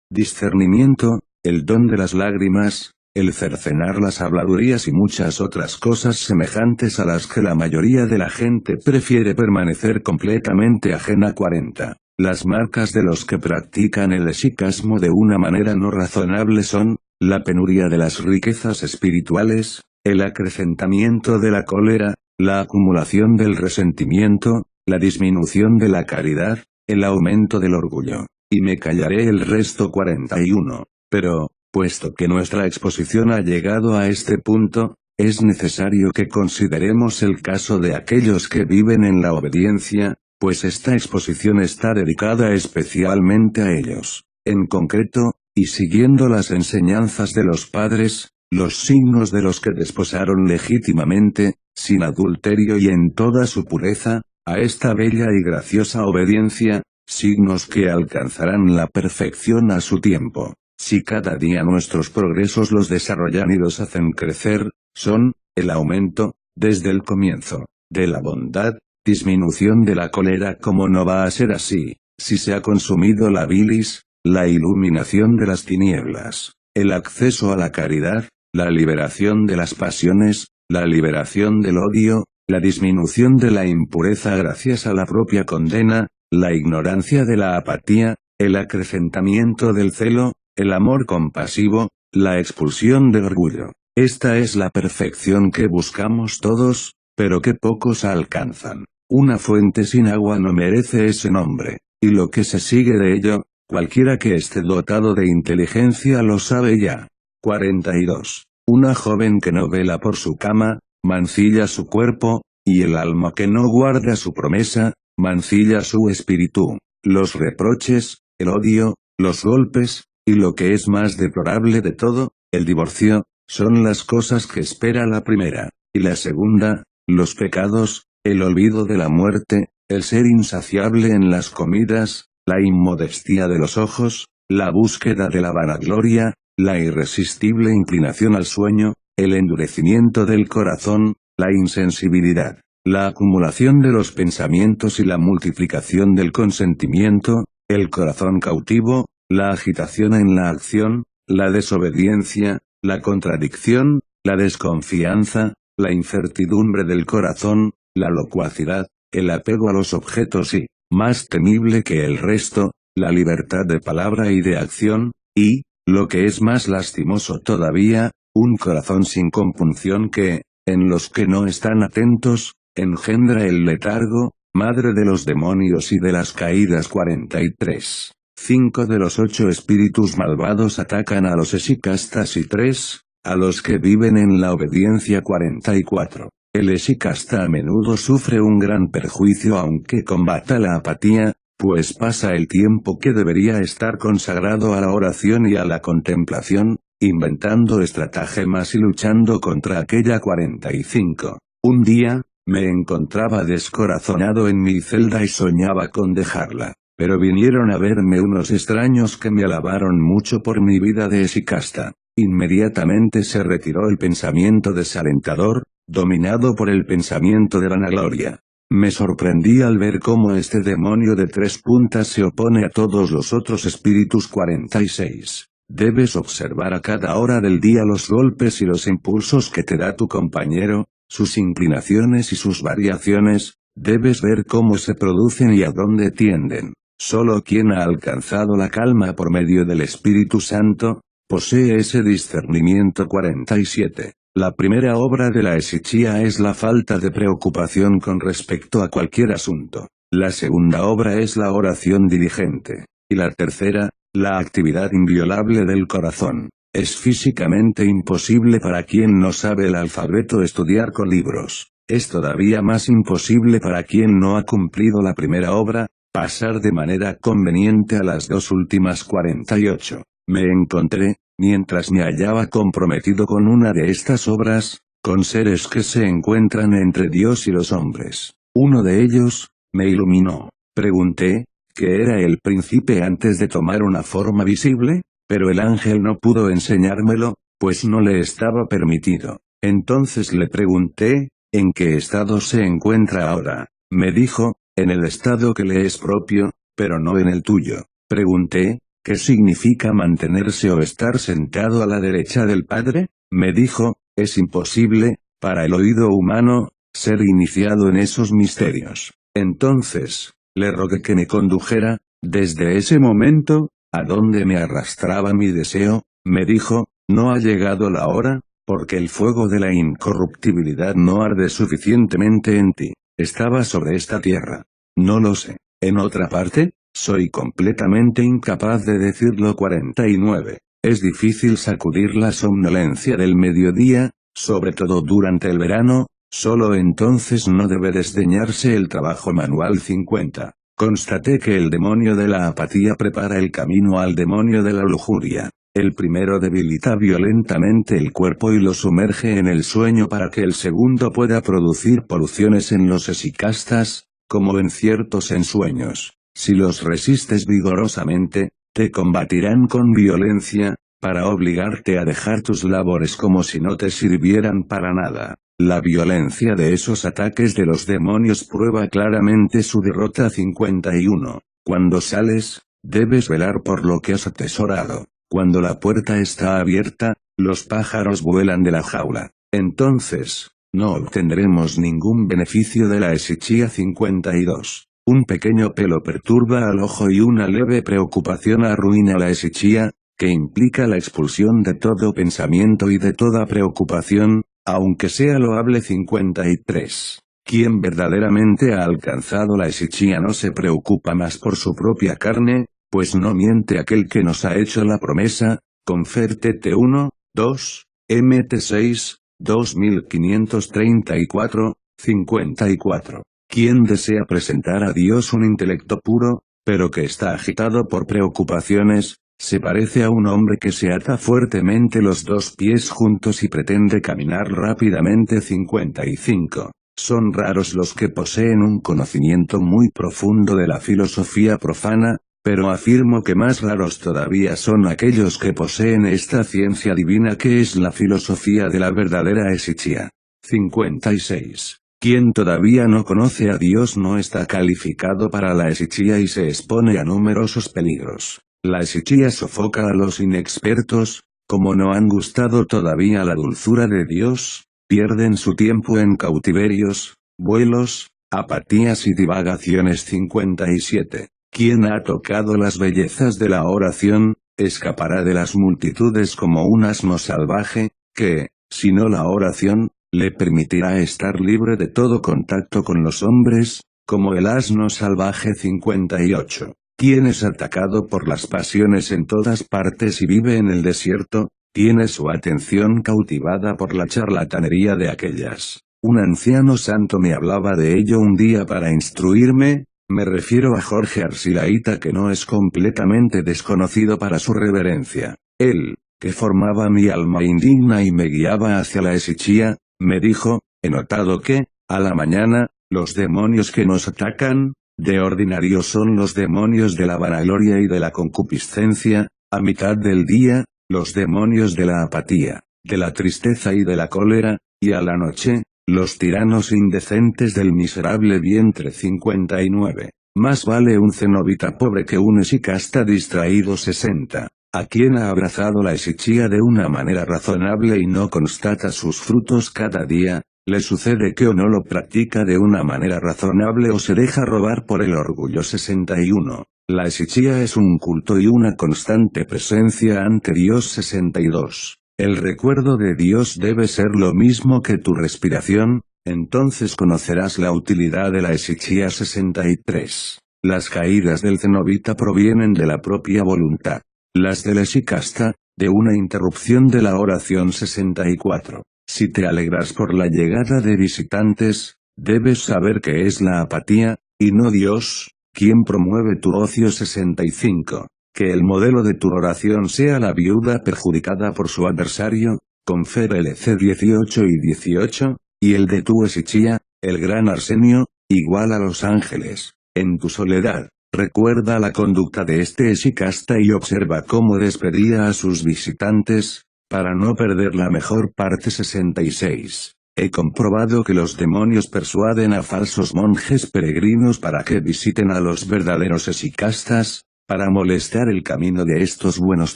discernimiento, el don de las lágrimas, el cercenar las habladurías y muchas otras cosas semejantes a las que la mayoría de la gente prefiere permanecer completamente ajena. 40. Las marcas de los que practican el hexicasmo de una manera no razonable son, la penuria de las riquezas espirituales, el acrecentamiento de la cólera, la acumulación del resentimiento, la disminución de la caridad, el aumento del orgullo. Y me callaré el resto. 41. Pero, puesto que nuestra exposición ha llegado a este punto, es necesario que consideremos el caso de aquellos que viven en la obediencia, pues esta exposición está dedicada especialmente a ellos. En concreto, y siguiendo las enseñanzas de los padres, los signos de los que desposaron legítimamente, sin adulterio y en toda su pureza, a esta bella y graciosa obediencia, signos que alcanzarán la perfección a su tiempo. Si cada día nuestros progresos los desarrollan y los hacen crecer, son, el aumento, desde el comienzo, de la bondad, disminución de la cólera. Como no va a ser así, si se ha consumido la bilis, la iluminación de las tinieblas, el acceso a la caridad, la liberación de las pasiones, la liberación del odio, la disminución de la impureza gracias a la propia condena, la ignorancia de la apatía, el acrecentamiento del celo, el amor compasivo, la expulsión del orgullo. Esta es la perfección que buscamos todos, pero que pocos alcanzan. Una fuente sin agua no merece ese nombre, y lo que se sigue de ello, cualquiera que esté dotado de inteligencia lo sabe ya. 42. Una joven que no vela por su cama, mancilla su cuerpo, y el alma que no guarda su promesa, mancilla su espíritu. Los reproches, el odio, los golpes, y lo que es más deplorable de todo, el divorcio, son las cosas que espera la primera, y la segunda, los pecados, el olvido de la muerte, el ser insaciable en las comidas, la inmodestia de los ojos, la búsqueda de la vanagloria, la irresistible inclinación al sueño, el endurecimiento del corazón, la insensibilidad, la acumulación de los pensamientos y la multiplicación del consentimiento, el corazón cautivo, la agitación en la acción, la desobediencia, la contradicción, la desconfianza, la incertidumbre del corazón, la locuacidad, el apego a los objetos y, más temible que el resto, la libertad de palabra y de acción, y, lo que es más lastimoso todavía, un corazón sin compunción que, en los que no están atentos, engendra el letargo, madre de los demonios y de las caídas. 43. 5 de los 8 espíritus malvados atacan a los hexicastas y 3, a los que viven en la obediencia. 44. El hexicasta a menudo sufre un gran perjuicio aunque combata la apatía, pues pasa el tiempo que debería estar consagrado a la oración y a la contemplación, inventando estratagemas y luchando contra aquella. 45. Un día, me encontraba descorazonado en mi celda y soñaba con dejarla, pero vinieron a verme unos extraños que me alabaron mucho por mi vida de hexicasta. Inmediatamente se retiró el pensamiento desalentador, dominado por el pensamiento de vanagloria. Me sorprendí al ver cómo este demonio de 3 puntas se opone a todos los otros espíritus. 46. Debes observar a cada hora del día los golpes y los impulsos que te da tu compañero, sus inclinaciones y sus variaciones, debes ver cómo se producen y a dónde tienden. Solo quien ha alcanzado la calma por medio del Espíritu Santo, posee ese discernimiento. 47. La primera obra de la hexicía es la falta de preocupación con respecto a cualquier asunto. La segunda obra es la oración diligente. Y la tercera, la actividad inviolable del corazón. Es físicamente imposible para quien no sabe el alfabeto estudiar con libros. Es todavía más imposible para quien no ha cumplido la primera obra, pasar de manera conveniente a las 2 últimas. 48. Me encontré, mientras me hallaba comprometido con una de estas obras, con seres que se encuentran entre Dios y los hombres. Uno de ellos, me iluminó. Pregunté, ¿qué era el príncipe antes de tomar una forma visible? Pero el ángel no pudo enseñármelo, pues no le estaba permitido. Entonces le pregunté, ¿en qué estado se encuentra ahora? Me dijo, en el estado que le es propio, pero no en el tuyo. Pregunté, ¿qué significa mantenerse o estar sentado a la derecha del Padre? Me dijo, es imposible, para el oído humano, ser iniciado en esos misterios. Entonces, le rogué que me condujera, desde ese momento, a donde me arrastraba mi deseo. Me dijo, no ha llegado la hora, porque el fuego de la incorruptibilidad no arde suficientemente en ti. Estaba sobre esta tierra. No lo sé. En otra parte, soy completamente incapaz de decirlo. 49. Es difícil sacudir la somnolencia del mediodía, sobre todo durante el verano, solo entonces no debe desdeñarse el trabajo manual. 50. Constaté que el demonio de la apatía prepara el camino al demonio de la lujuria. El primero debilita violentamente el cuerpo y lo sumerge en el sueño para que el segundo pueda producir poluciones en los esicastas, como en ciertos ensueños. Si los resistes vigorosamente, te combatirán con violencia, para obligarte a dejar tus labores como si no te sirvieran para nada. La violencia de esos ataques de los demonios prueba claramente su derrota. 51. Cuando sales, debes velar por lo que has atesorado. Cuando la puerta está abierta, los pájaros vuelan de la jaula. Entonces, no obtendremos ningún beneficio de la esichía. 52. Un pequeño pelo perturba al ojo y una leve preocupación arruina la esichía, que implica la expulsión de todo pensamiento y de toda preocupación, aunque sea loable. 53. Quien verdaderamente ha alcanzado la esichía no se preocupa más por su propia carne, pues no miente aquel que nos ha hecho la promesa. Conferte 1, 2, Mt 6, 2534, 54. Quien desea presentar a Dios un intelecto puro, pero que está agitado por preocupaciones, se parece a un hombre que se ata fuertemente los dos pies juntos y pretende caminar rápidamente. 55. Son raros los que poseen un conocimiento muy profundo de la filosofía profana, pero afirmo que más raros todavía son aquellos que poseen esta ciencia divina que es la filosofía de la verdadera esichía. 56. Quien todavía no conoce a Dios no está calificado para la esichía y se expone a numerosos peligros. La esichía sofoca a los inexpertos, como no han gustado todavía la dulzura de Dios, pierden su tiempo en cautiverios, vuelos, apatías y divagaciones. 57. Quien ha tocado las bellezas de la oración, escapará de las multitudes como un asno salvaje, que, si no la oración, le permitirá estar libre de todo contacto con los hombres, como el asno salvaje. 58. Quien es atacado por las pasiones en todas partes y vive en el desierto, tiene su atención cautivada por la charlatanería de aquellas. Un anciano santo me hablaba de ello un día para instruirme. Me refiero a Jorge Arsilaíta, que no es completamente desconocido para su reverencia. Él, que formaba mi alma indigna y me guiaba hacia la esichía, me dijo, he notado que, a la mañana, los demonios que nos atacan, de ordinario son los demonios de la vanagloria y de la concupiscencia, a mitad del día, los demonios de la apatía, de la tristeza y de la cólera, y a la noche, los tiranos indecentes del miserable vientre. 59. Más vale un cenobita pobre que un esicasta distraído. 60. A quien ha abrazado la esichía de una manera razonable y no constata sus frutos cada día, le sucede que o no lo practica de una manera razonable o se deja robar por el orgullo. 61. La esichía es un culto y una constante presencia ante Dios. 62. El recuerdo de Dios debe ser lo mismo que tu respiración, entonces conocerás la utilidad de la esichía. 63. Las caídas del cenobita provienen de la propia voluntad. Las del esicasta, de una interrupción de la oración. 64. Si te alegras por la llegada de visitantes, debes saber que es la apatía, y no Dios, quien promueve tu ocio. 65. Que el modelo de tu oración sea la viuda perjudicada por su adversario, Confer LC 18 y 18, y el de tu esichía, el gran Arsenio, igual a los ángeles. En tu soledad, recuerda la conducta de este esicasta y observa cómo despedía a sus visitantes, para no perder la mejor parte. 66. He comprobado que los demonios persuaden a falsos monjes peregrinos para que visiten a los verdaderos esicastas, para molestar el camino de estos buenos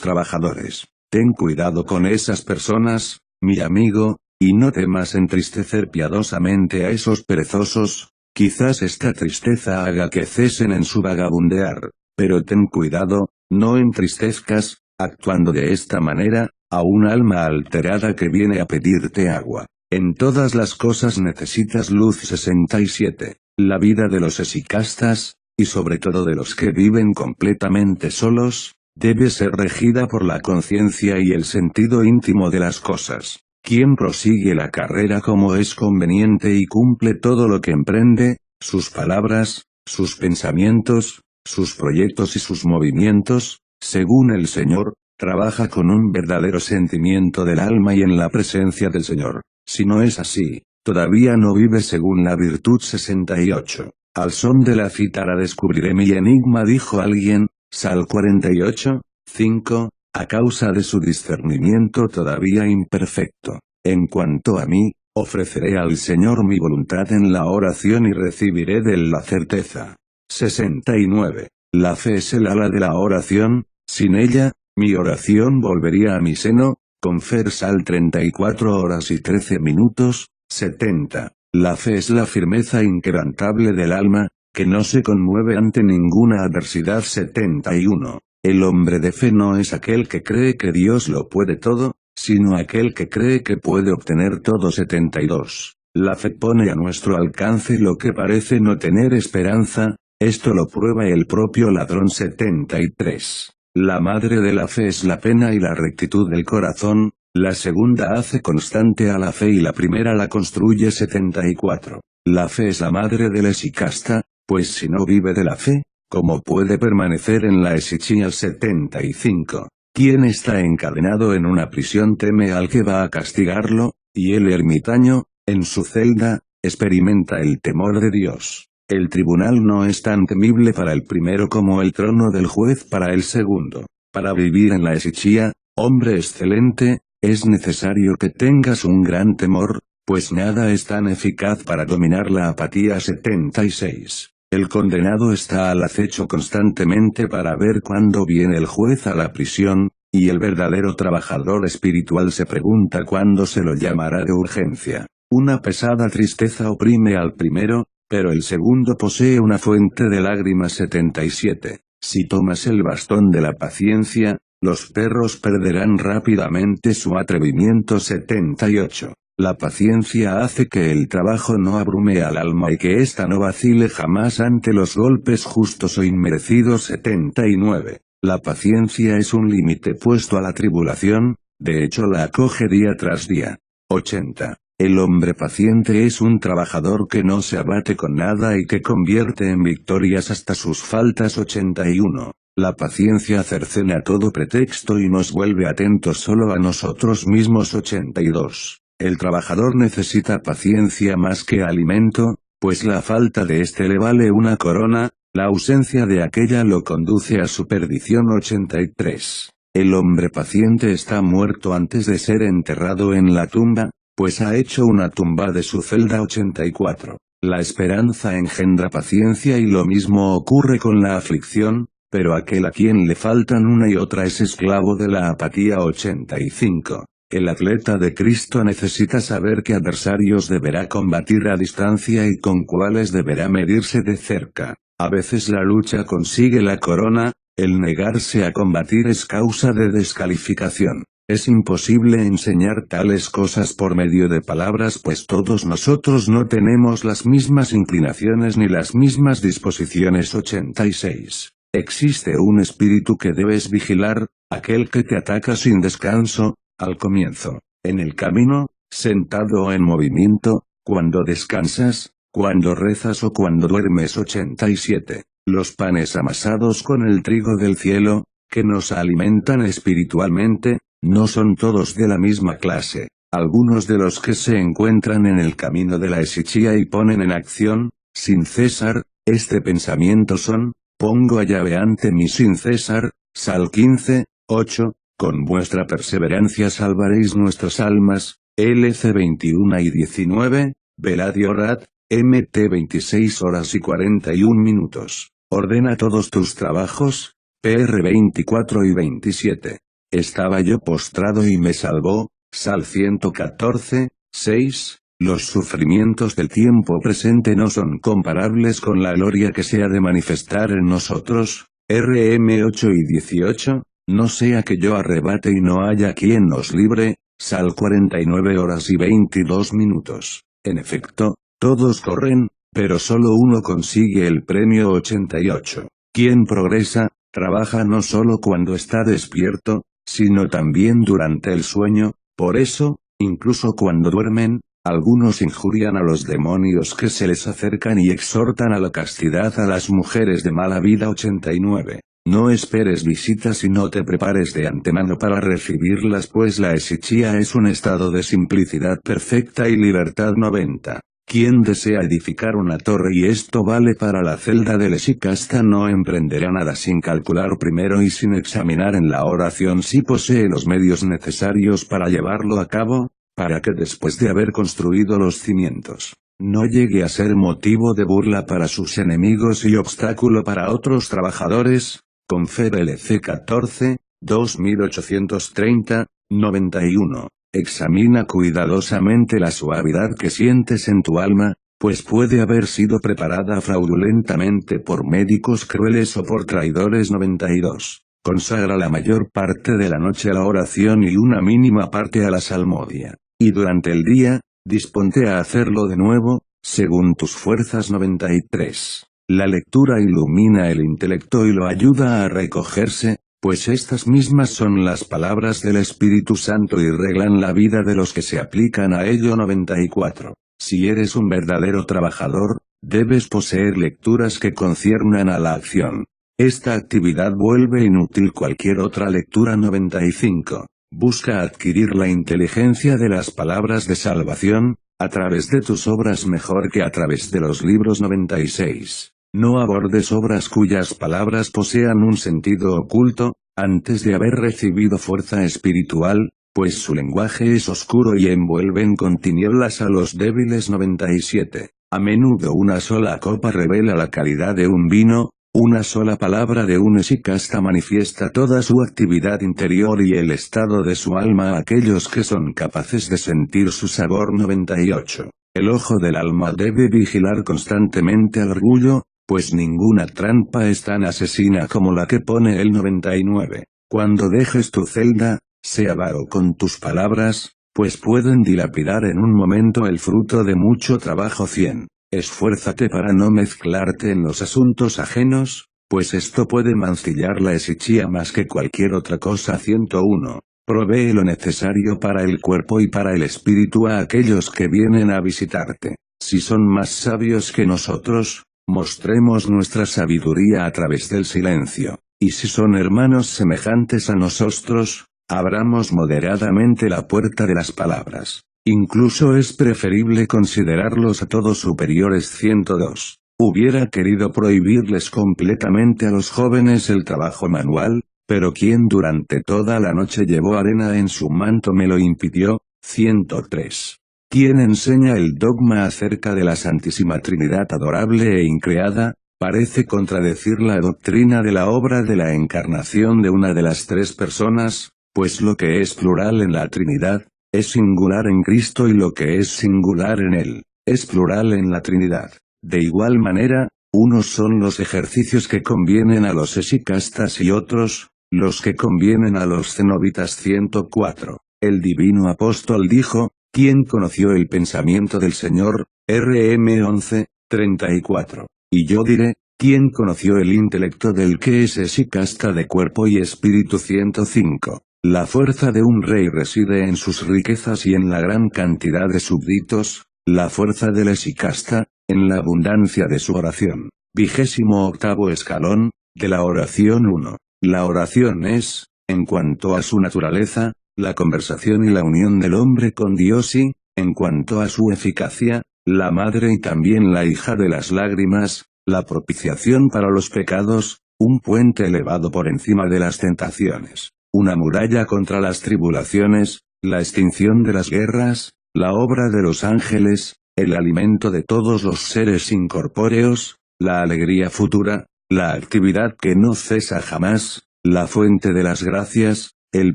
trabajadores. Ten cuidado con esas personas, mi amigo, y no temas entristecer piadosamente a esos perezosos. Quizás esta tristeza haga que cesen en su vagabundear, pero ten cuidado, no entristezcas, actuando de esta manera, a un alma alterada que viene a pedirte agua. En todas las cosas necesitas luz. 67. La vida de los esicastas, y sobre todo de los que viven completamente solos, debe ser regida por la conciencia y el sentido íntimo de las cosas. Quien prosigue la carrera como es conveniente y cumple todo lo que emprende, sus palabras, sus pensamientos, sus proyectos y sus movimientos, según el Señor, trabaja con un verdadero sentimiento del alma y en la presencia del Señor. Si no es así, todavía no vive según la virtud. 68. Al son de la cítara descubriré mi enigma, dijo alguien, Sal 48, 5, a causa de su discernimiento todavía imperfecto. En cuanto a mí, ofreceré al Señor mi voluntad en la oración y recibiré de él la certeza. 69. La fe es el ala de la oración, sin ella, mi oración volvería a mi seno. Confer Sal 34 horas y 13 minutos, 70. La fe es la firmeza inquebrantable del alma, que no se conmueve ante ninguna adversidad. 71. El hombre de fe no es aquel que cree que Dios lo puede todo, sino aquel que cree que puede obtener todo. 72. La fe pone a nuestro alcance lo que parece no tener esperanza, esto lo prueba el propio ladrón. 73. La madre de la fe es la pena y la rectitud del corazón, la segunda hace constante a la fe y la primera la construye. 74. La fe es la madre del esicasta, pues si no vive de la fe, ¿cómo puede permanecer en la esichía? 75. Quien está encadenado en una prisión teme al que va a castigarlo, y el ermitaño, en su celda, experimenta el temor de Dios. El tribunal no es tan temible para el primero como el trono del juez para el segundo. Para vivir en la esichía, hombre excelente, es necesario que tengas un gran temor, pues nada es tan eficaz para dominar la apatía. 76. El condenado está al acecho constantemente para ver cuándo viene el juez a la prisión, y el verdadero trabajador espiritual se pregunta cuándo se lo llamará de urgencia. Una pesada tristeza oprime al primero, pero el segundo posee una fuente de lágrimas. 77. Si tomas el bastón de la paciencia, los perros perderán rápidamente su atrevimiento. 78. La paciencia hace que el trabajo no abrume al alma y que ésta no vacile jamás ante los golpes justos o inmerecidos. 79. La paciencia es un límite puesto a la tribulación, de hecho la acoge día tras día. 80. El hombre paciente es un trabajador que no se abate con nada y que convierte en victorias hasta sus faltas. 81. La paciencia cercena todo pretexto y nos vuelve atentos solo a nosotros mismos. 82. El trabajador necesita paciencia más que alimento, pues la falta de éste le vale una corona, la ausencia de aquella lo conduce a su perdición. 83. El hombre paciente está muerto antes de ser enterrado en la tumba, pues ha hecho una tumba de su celda. 84. La esperanza engendra paciencia y lo mismo ocurre con la aflicción, pero aquel a quien le faltan una y otra es esclavo de la apatía. 85. El atleta de Cristo necesita saber qué adversarios deberá combatir a distancia y con cuáles deberá medirse de cerca. A veces la lucha consigue la corona, el negarse a combatir es causa de descalificación. Es imposible enseñar tales cosas por medio de palabras, pues todos nosotros no tenemos las mismas inclinaciones ni las mismas disposiciones. 86. Existe un espíritu que debes vigilar, aquel que te ataca sin descanso, al comienzo, en el camino, sentado o en movimiento, cuando descansas, cuando rezas o cuando duermes. 87. Los panes amasados con el trigo del cielo, que nos alimentan espiritualmente, no son todos de la misma clase. Algunos de los que se encuentran en el camino de la esichía y ponen en acción, sin cesar, este pensamiento son, pongo a llave ante mí sin cesar. Sal 15, 8. Con vuestra perseverancia salvaréis nuestras almas. LC 21 y 19, velad y orad. MT 26 horas y 41 minutos. Ordena todos tus trabajos, PR 24 y 27. Estaba yo postrado y me salvó. Sal 114, 6. Los sufrimientos del tiempo presente no son comparables con la gloria que se ha de manifestar en nosotros. RM 8 y 18. No sea que yo arrebate y no haya quien nos libre. Sal 49 horas y 22 minutos. En efecto, todos corren, pero solo uno consigue el premio 88. Quien progresa, trabaja no solo cuando está despierto, sino también durante el sueño. Por eso, incluso cuando duermen, algunos injurian a los demonios que se les acercan y exhortan a la castidad a las mujeres de mala vida. 89. No esperes visitas y no te prepares de antemano para recibirlas, pues la esichía es un estado de simplicidad perfecta y libertad. 90. Quien desea edificar una torre y esto vale para la celda del Eshikasta no emprenderá nada sin calcular primero y sin examinar en la oración si posee los medios necesarios para llevarlo a cabo, para que después de haber construido los cimientos, no llegue a ser motivo de burla para sus enemigos y obstáculo para otros trabajadores. Confer LC 14, 2830, 91. Examina cuidadosamente la suavidad que sientes en tu alma, pues puede haber sido preparada fraudulentamente por médicos crueles o por traidores. 92. Consagra la mayor parte de la noche a la oración y una mínima parte a la salmodia. Y durante el día, disponte a hacerlo de nuevo, según tus fuerzas. 93. La lectura ilumina el intelecto y lo ayuda a recogerse, pues estas mismas son las palabras del Espíritu Santo y reglan la vida de los que se aplican a ello. 94. Si eres un verdadero trabajador, debes poseer lecturas que conciernan a la acción. Esta actividad vuelve inútil cualquier otra lectura. 95. Busca adquirir la inteligencia de las palabras de salvación, a través de tus obras mejor que a través de los libros. 96. No abordes obras cuyas palabras posean un sentido oculto, antes de haber recibido fuerza espiritual, pues su lenguaje es oscuro y envuelven con tinieblas a los débiles. 97. A menudo una sola copa revela la calidad de un vino, una sola palabra de un Eshikasta manifiesta toda su actividad interior y el estado de su alma a aquellos que son capaces de sentir su sabor. 98. El ojo del alma debe vigilar constantemente al orgullo, pues ninguna trampa es tan asesina como la que pone el 99. Cuando dejes tu celda, sea vago con tus palabras, pues pueden dilapidar en un momento el fruto de mucho trabajo. 100. Esfuérzate para no mezclarte en los asuntos ajenos, pues esto puede mancillar la esichía más que cualquier otra cosa. 101. Provee lo necesario para el cuerpo y para el espíritu a aquellos que vienen a visitarte. Si son más sabios que nosotros, mostremos nuestra sabiduría a través del silencio, y si son hermanos semejantes a nosotros, abramos moderadamente la puerta de las palabras. Incluso es preferible considerarlos a todos superiores. 102. Hubiera querido prohibirles completamente a los jóvenes el trabajo manual, pero quien durante toda la noche llevó arena en su manto me lo impidió. 103. Quien enseña el dogma acerca de la Santísima Trinidad adorable e increada, parece contradecir la doctrina de la obra de la encarnación de una de las tres personas, pues lo que es plural en la Trinidad, es singular en Cristo y lo que es singular en Él, es plural en la Trinidad. De igual manera, unos son los ejercicios que convienen a los Eshikastas y otros, los que convienen a los cenobitas. 104. El divino apóstol dijo, ¿quién conoció el pensamiento del Señor? RM 11, 34. Y yo diré, ¿quién conoció el intelecto del que es Eshikasta de cuerpo y espíritu? 105. La fuerza de un rey reside en sus riquezas y en la gran cantidad de súbditos, la fuerza del Eshikasta, en la abundancia de su oración. 28º escalón, de la oración 1. La oración es, en cuanto a su naturaleza, la conversación y la unión del hombre con Dios y, en cuanto a su eficacia, la madre y también la hija de las lágrimas, la propiciación para los pecados, un puente elevado por encima de las tentaciones, una muralla contra las tribulaciones, la extinción de las guerras, la obra de los ángeles, el alimento de todos los seres incorpóreos, la alegría futura, la actividad que no cesa jamás, la fuente de las gracias, el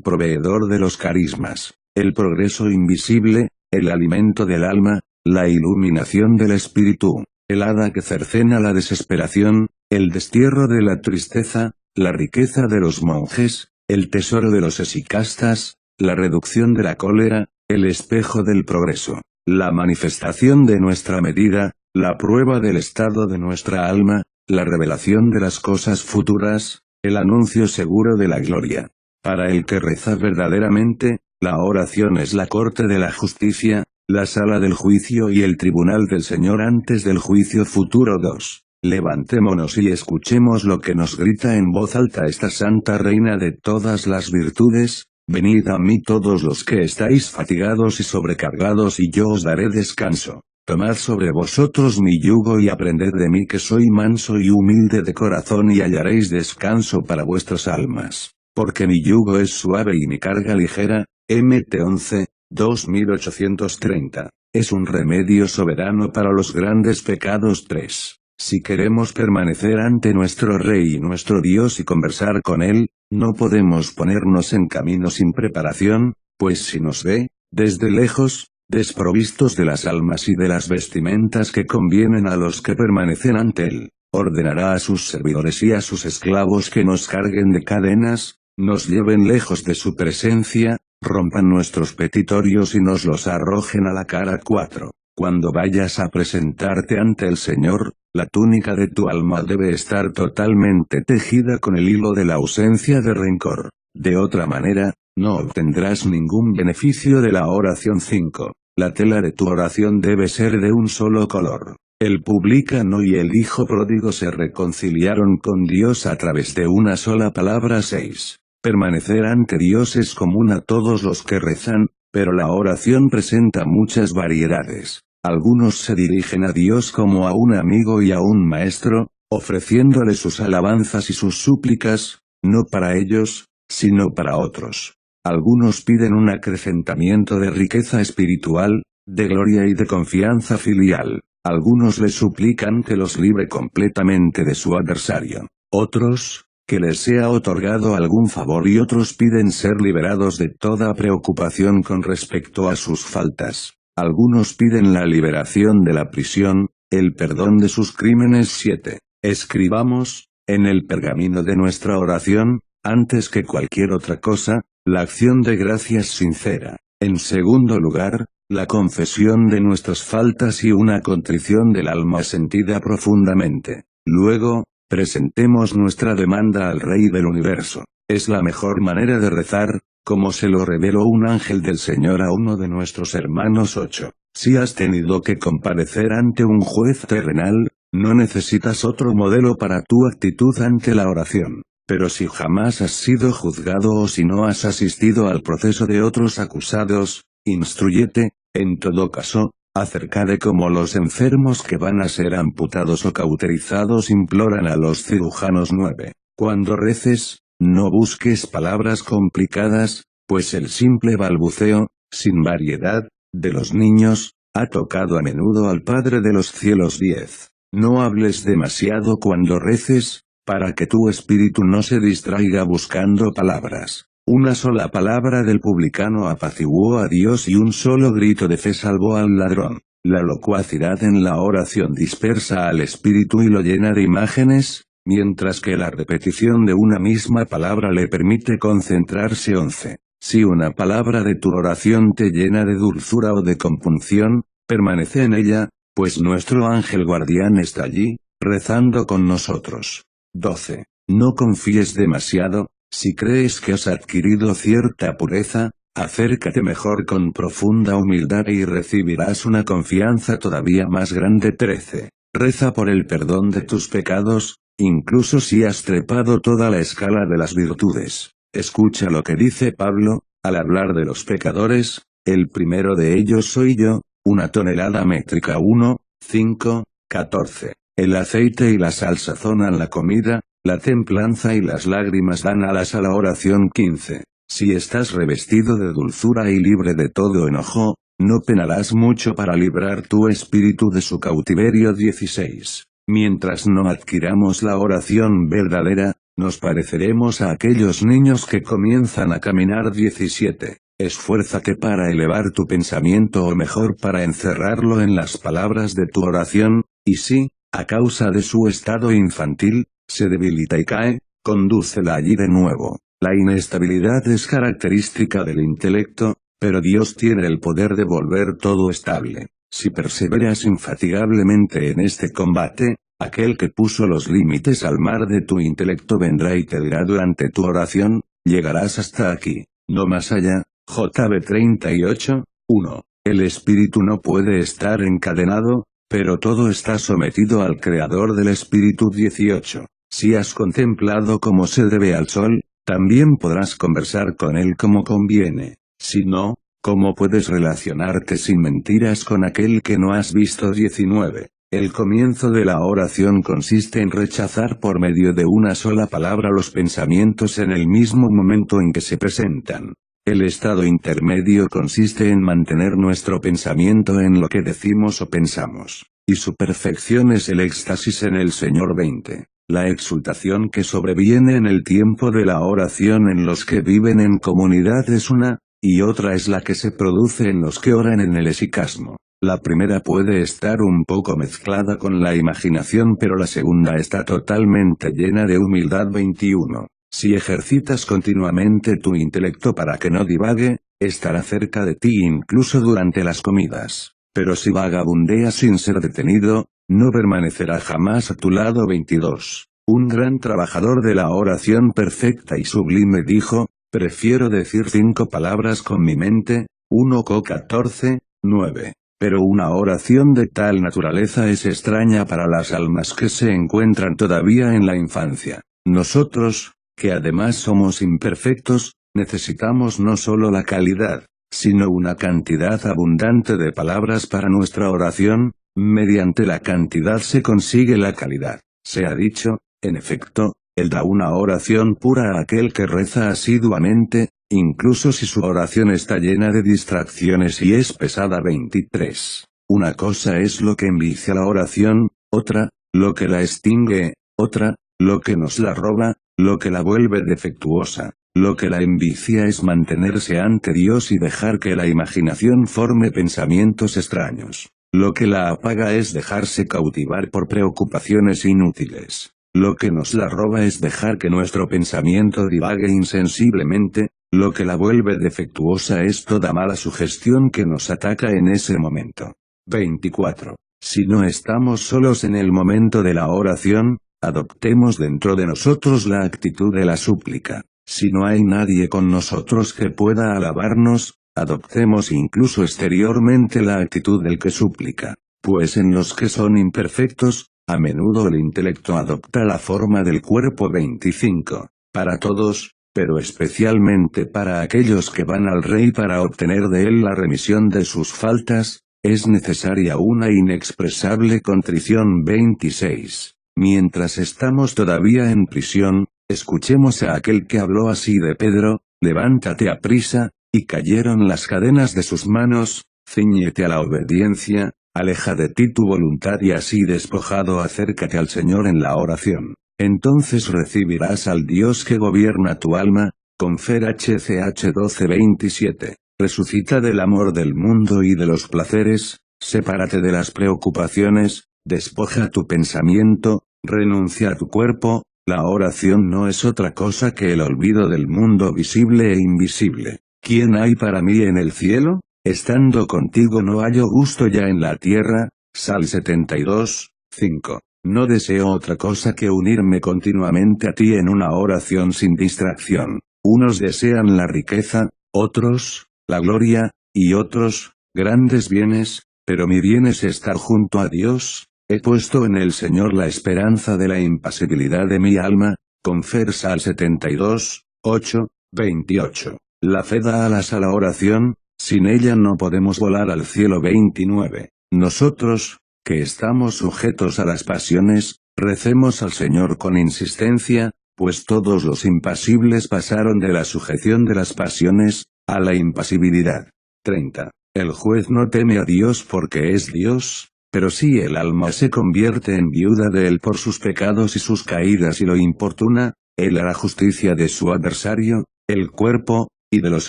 proveedor de los carismas, el progreso invisible, el alimento del alma, la iluminación del espíritu, el hada que cercena la desesperación, el destierro de la tristeza, la riqueza de los monjes, el tesoro de los esicastas, la reducción de la cólera, el espejo del progreso, la manifestación de nuestra medida, la prueba del estado de nuestra alma, la revelación de las cosas futuras, el anuncio seguro de la gloria. Para el que reza verdaderamente, la oración es la corte de la justicia, la sala del juicio y el tribunal del Señor antes del juicio futuro. 2. Levantémonos y escuchemos lo que nos grita en voz alta esta santa reina de todas las virtudes: venid a mí todos los que estáis fatigados y sobrecargados y yo os daré descanso. Tomad sobre vosotros mi yugo y aprended de mí que soy manso y humilde de corazón y hallaréis descanso para vuestras almas. Porque mi yugo es suave y mi carga ligera. Mt 11, 2830. Es un remedio soberano para los grandes pecados. 3. Si queremos permanecer ante nuestro Rey y nuestro Dios y conversar con Él, no podemos ponernos en camino sin preparación, pues si nos ve, desde lejos, desprovistos de las almas y de las vestimentas que convienen a los que permanecen ante Él, ordenará a sus servidores y a sus esclavos que nos carguen de cadenas, nos lleven lejos de su presencia, rompan nuestros petitorios y nos los arrojen a la cara. 4. Cuando vayas a presentarte ante el Señor, la túnica de tu alma debe estar totalmente tejida con el hilo de la ausencia de rencor. De otra manera, no obtendrás ningún beneficio de la oración. 5. La tela de tu oración debe ser de un solo color. El publicano y el hijo pródigo se reconciliaron con Dios a través de una sola palabra. 6. Permanecer ante Dios es común a todos los que rezan, pero la oración presenta muchas variedades. Algunos se dirigen a Dios como a un amigo y a un maestro, ofreciéndole sus alabanzas y sus súplicas, no para ellos, sino para otros. Algunos piden un acrecentamiento de riqueza espiritual, de gloria y de confianza filial. Algunos le suplican que los libre completamente de su adversario. Otros, que les sea otorgado algún favor, y otros piden ser liberados de toda preocupación con respecto a sus faltas. Algunos piden la liberación de la prisión, el perdón de sus crímenes. 7. Escribamos, en el pergamino de nuestra oración, antes que cualquier otra cosa, la acción de gracias sincera. En segundo lugar, la confesión de nuestras faltas y una contrición del alma sentida profundamente. Luego, presentemos nuestra demanda al Rey del Universo. Es la mejor manera de rezar, como se lo reveló un ángel del Señor a uno de nuestros hermanos. 8. Si has tenido que comparecer ante un juez terrenal, no necesitas otro modelo para tu actitud ante la oración. Pero si jamás has sido juzgado o si no has asistido al proceso de otros acusados, instrúyete, en todo caso, acerca de cómo los enfermos que van a ser amputados o cauterizados imploran a los cirujanos. 9. Cuando reces, no busques palabras complicadas, pues el simple balbuceo, sin variedad, de los niños, ha tocado a menudo al Padre de los cielos. 10. No hables demasiado cuando reces, para que tu espíritu no se distraiga buscando palabras. Una sola palabra del publicano apaciguó a Dios y un solo grito de fe salvó al ladrón. La locuacidad en la oración dispersa al espíritu y lo llena de imágenes, mientras que la repetición de una misma palabra le permite concentrarse. 11. Si una palabra de tu oración te llena de dulzura o de compunción, permanece en ella, pues nuestro ángel guardián está allí, rezando con nosotros. 12. No confíes demasiado. Si crees que has adquirido cierta pureza, acércate mejor con profunda humildad y recibirás una confianza todavía más grande. 13. Reza por el perdón de tus pecados, incluso si has trepado toda la escala de las virtudes. Escucha lo que dice Pablo, al hablar de los pecadores: el primero de ellos soy yo, 1 tonelada métrica. 1, 5, 14. El aceite y la sal sazonan la comida, la templanza y las lágrimas dan alas a la oración. 15. Si estás revestido de dulzura y libre de todo enojo, no penarás mucho para librar tu espíritu de su cautiverio. 16. Mientras no adquiramos la oración verdadera, nos pareceremos a aquellos niños que comienzan a caminar. 17. Esfuérzate para elevar tu pensamiento o mejor para encerrarlo en las palabras de tu oración, y si, a causa de su estado infantil, se debilita y cae, condúcela allí de nuevo. La inestabilidad es característica del intelecto, pero Dios tiene el poder de volver todo estable. Si perseveras infatigablemente en este combate, aquel que puso los límites al mar de tu intelecto vendrá y te dirá durante tu oración, llegarás hasta aquí, no más allá. JB 38, 1. El espíritu no puede estar encadenado, pero todo está sometido al creador del espíritu. 18. Si has contemplado cómo se debe al sol, también podrás conversar con él como conviene. Si no, ¿cómo puedes relacionarte sin mentiras con aquel que no has visto? 19. El comienzo de la oración consiste en rechazar por medio de una sola palabra los pensamientos en el mismo momento en que se presentan. El estado intermedio consiste en mantener nuestro pensamiento en lo que decimos o pensamos, y su perfección es el éxtasis en el Señor. 20. La exultación que sobreviene en el tiempo de la oración en los que viven en comunidad es una, y otra es la que se produce en los que oran en el esicasmo. La primera puede estar un poco mezclada con la imaginación, pero la segunda está totalmente llena de humildad. 21. Si ejercitas continuamente tu intelecto para que no divague, estará cerca de ti incluso durante las comidas. Pero si vagabundea sin ser detenido, no permanecerá jamás a tu lado. 22. Un gran trabajador de la oración perfecta y sublime dijo, prefiero decir 5 palabras con mi mente. 1 Co 14, 9. Pero una oración de tal naturaleza es extraña para las almas que se encuentran todavía en la infancia. Nosotros, que además somos imperfectos, necesitamos no solo la calidad, sino una cantidad abundante de palabras para nuestra oración. Mediante la cantidad se consigue la calidad. Se ha dicho, en efecto, Él da una oración pura a aquel que reza asiduamente, incluso si su oración está llena de distracciones y es pesada. 23. Una cosa es lo que envicia la oración, otra, lo que la extingue, otra, lo que nos la roba, lo que la vuelve defectuosa. Lo que la envicia es mantenerse ante Dios y dejar que la imaginación forme pensamientos extraños. Lo que la apaga es dejarse cautivar por preocupaciones inútiles. Lo que nos la roba es dejar que nuestro pensamiento divague insensiblemente. Lo que la vuelve defectuosa es toda mala sugestión que nos ataca en ese momento. 24. Si no estamos solos en el momento de la oración, adoptemos dentro de nosotros la actitud de la súplica. Si no hay nadie con nosotros que pueda alabarnos, adoptemos incluso exteriormente la actitud del que suplica. Pues en los que son imperfectos, a menudo el intelecto adopta la forma del cuerpo. 25. Para todos, pero especialmente para aquellos que van al Rey para obtener de él la remisión de sus faltas, es necesaria una inexpresable contrición. 26. Mientras estamos todavía en prisión, escuchemos a aquel que habló así de Pedro, levántate aprisa, y cayeron las cadenas de sus manos, cíñete a la obediencia, aleja de ti tu voluntad y así despojado acércate al Señor en la oración. Entonces recibirás al Dios que gobierna tu alma. Confer HCH 12:27. Resucita del amor del mundo y de los placeres, sepárate de las preocupaciones, despoja tu pensamiento, renuncia a tu cuerpo. La oración no es otra cosa que el olvido del mundo visible e invisible. ¿Quién hay para mí en el cielo? Estando contigo no hallo gusto ya en la tierra. Sal 72, 5. No deseo otra cosa que unirme continuamente a ti en una oración sin distracción. Unos desean la riqueza, otros, la gloria, y otros, grandes bienes, pero mi bien es estar junto a Dios. He puesto en el Señor la esperanza de la impasibilidad de mi alma. Confer Sal 72, 8, 28. La fe da alas a la oración, sin ella no podemos volar al cielo. 29. Nosotros, que estamos sujetos a las pasiones, recemos al Señor con insistencia, pues todos los impasibles pasaron de la sujeción de las pasiones, a la impasibilidad. 30. El juez no teme a Dios porque es Dios, Pero si el alma se convierte en viuda de él por sus pecados y sus caídas y lo importuna, él hará justicia de su adversario, el cuerpo, y de los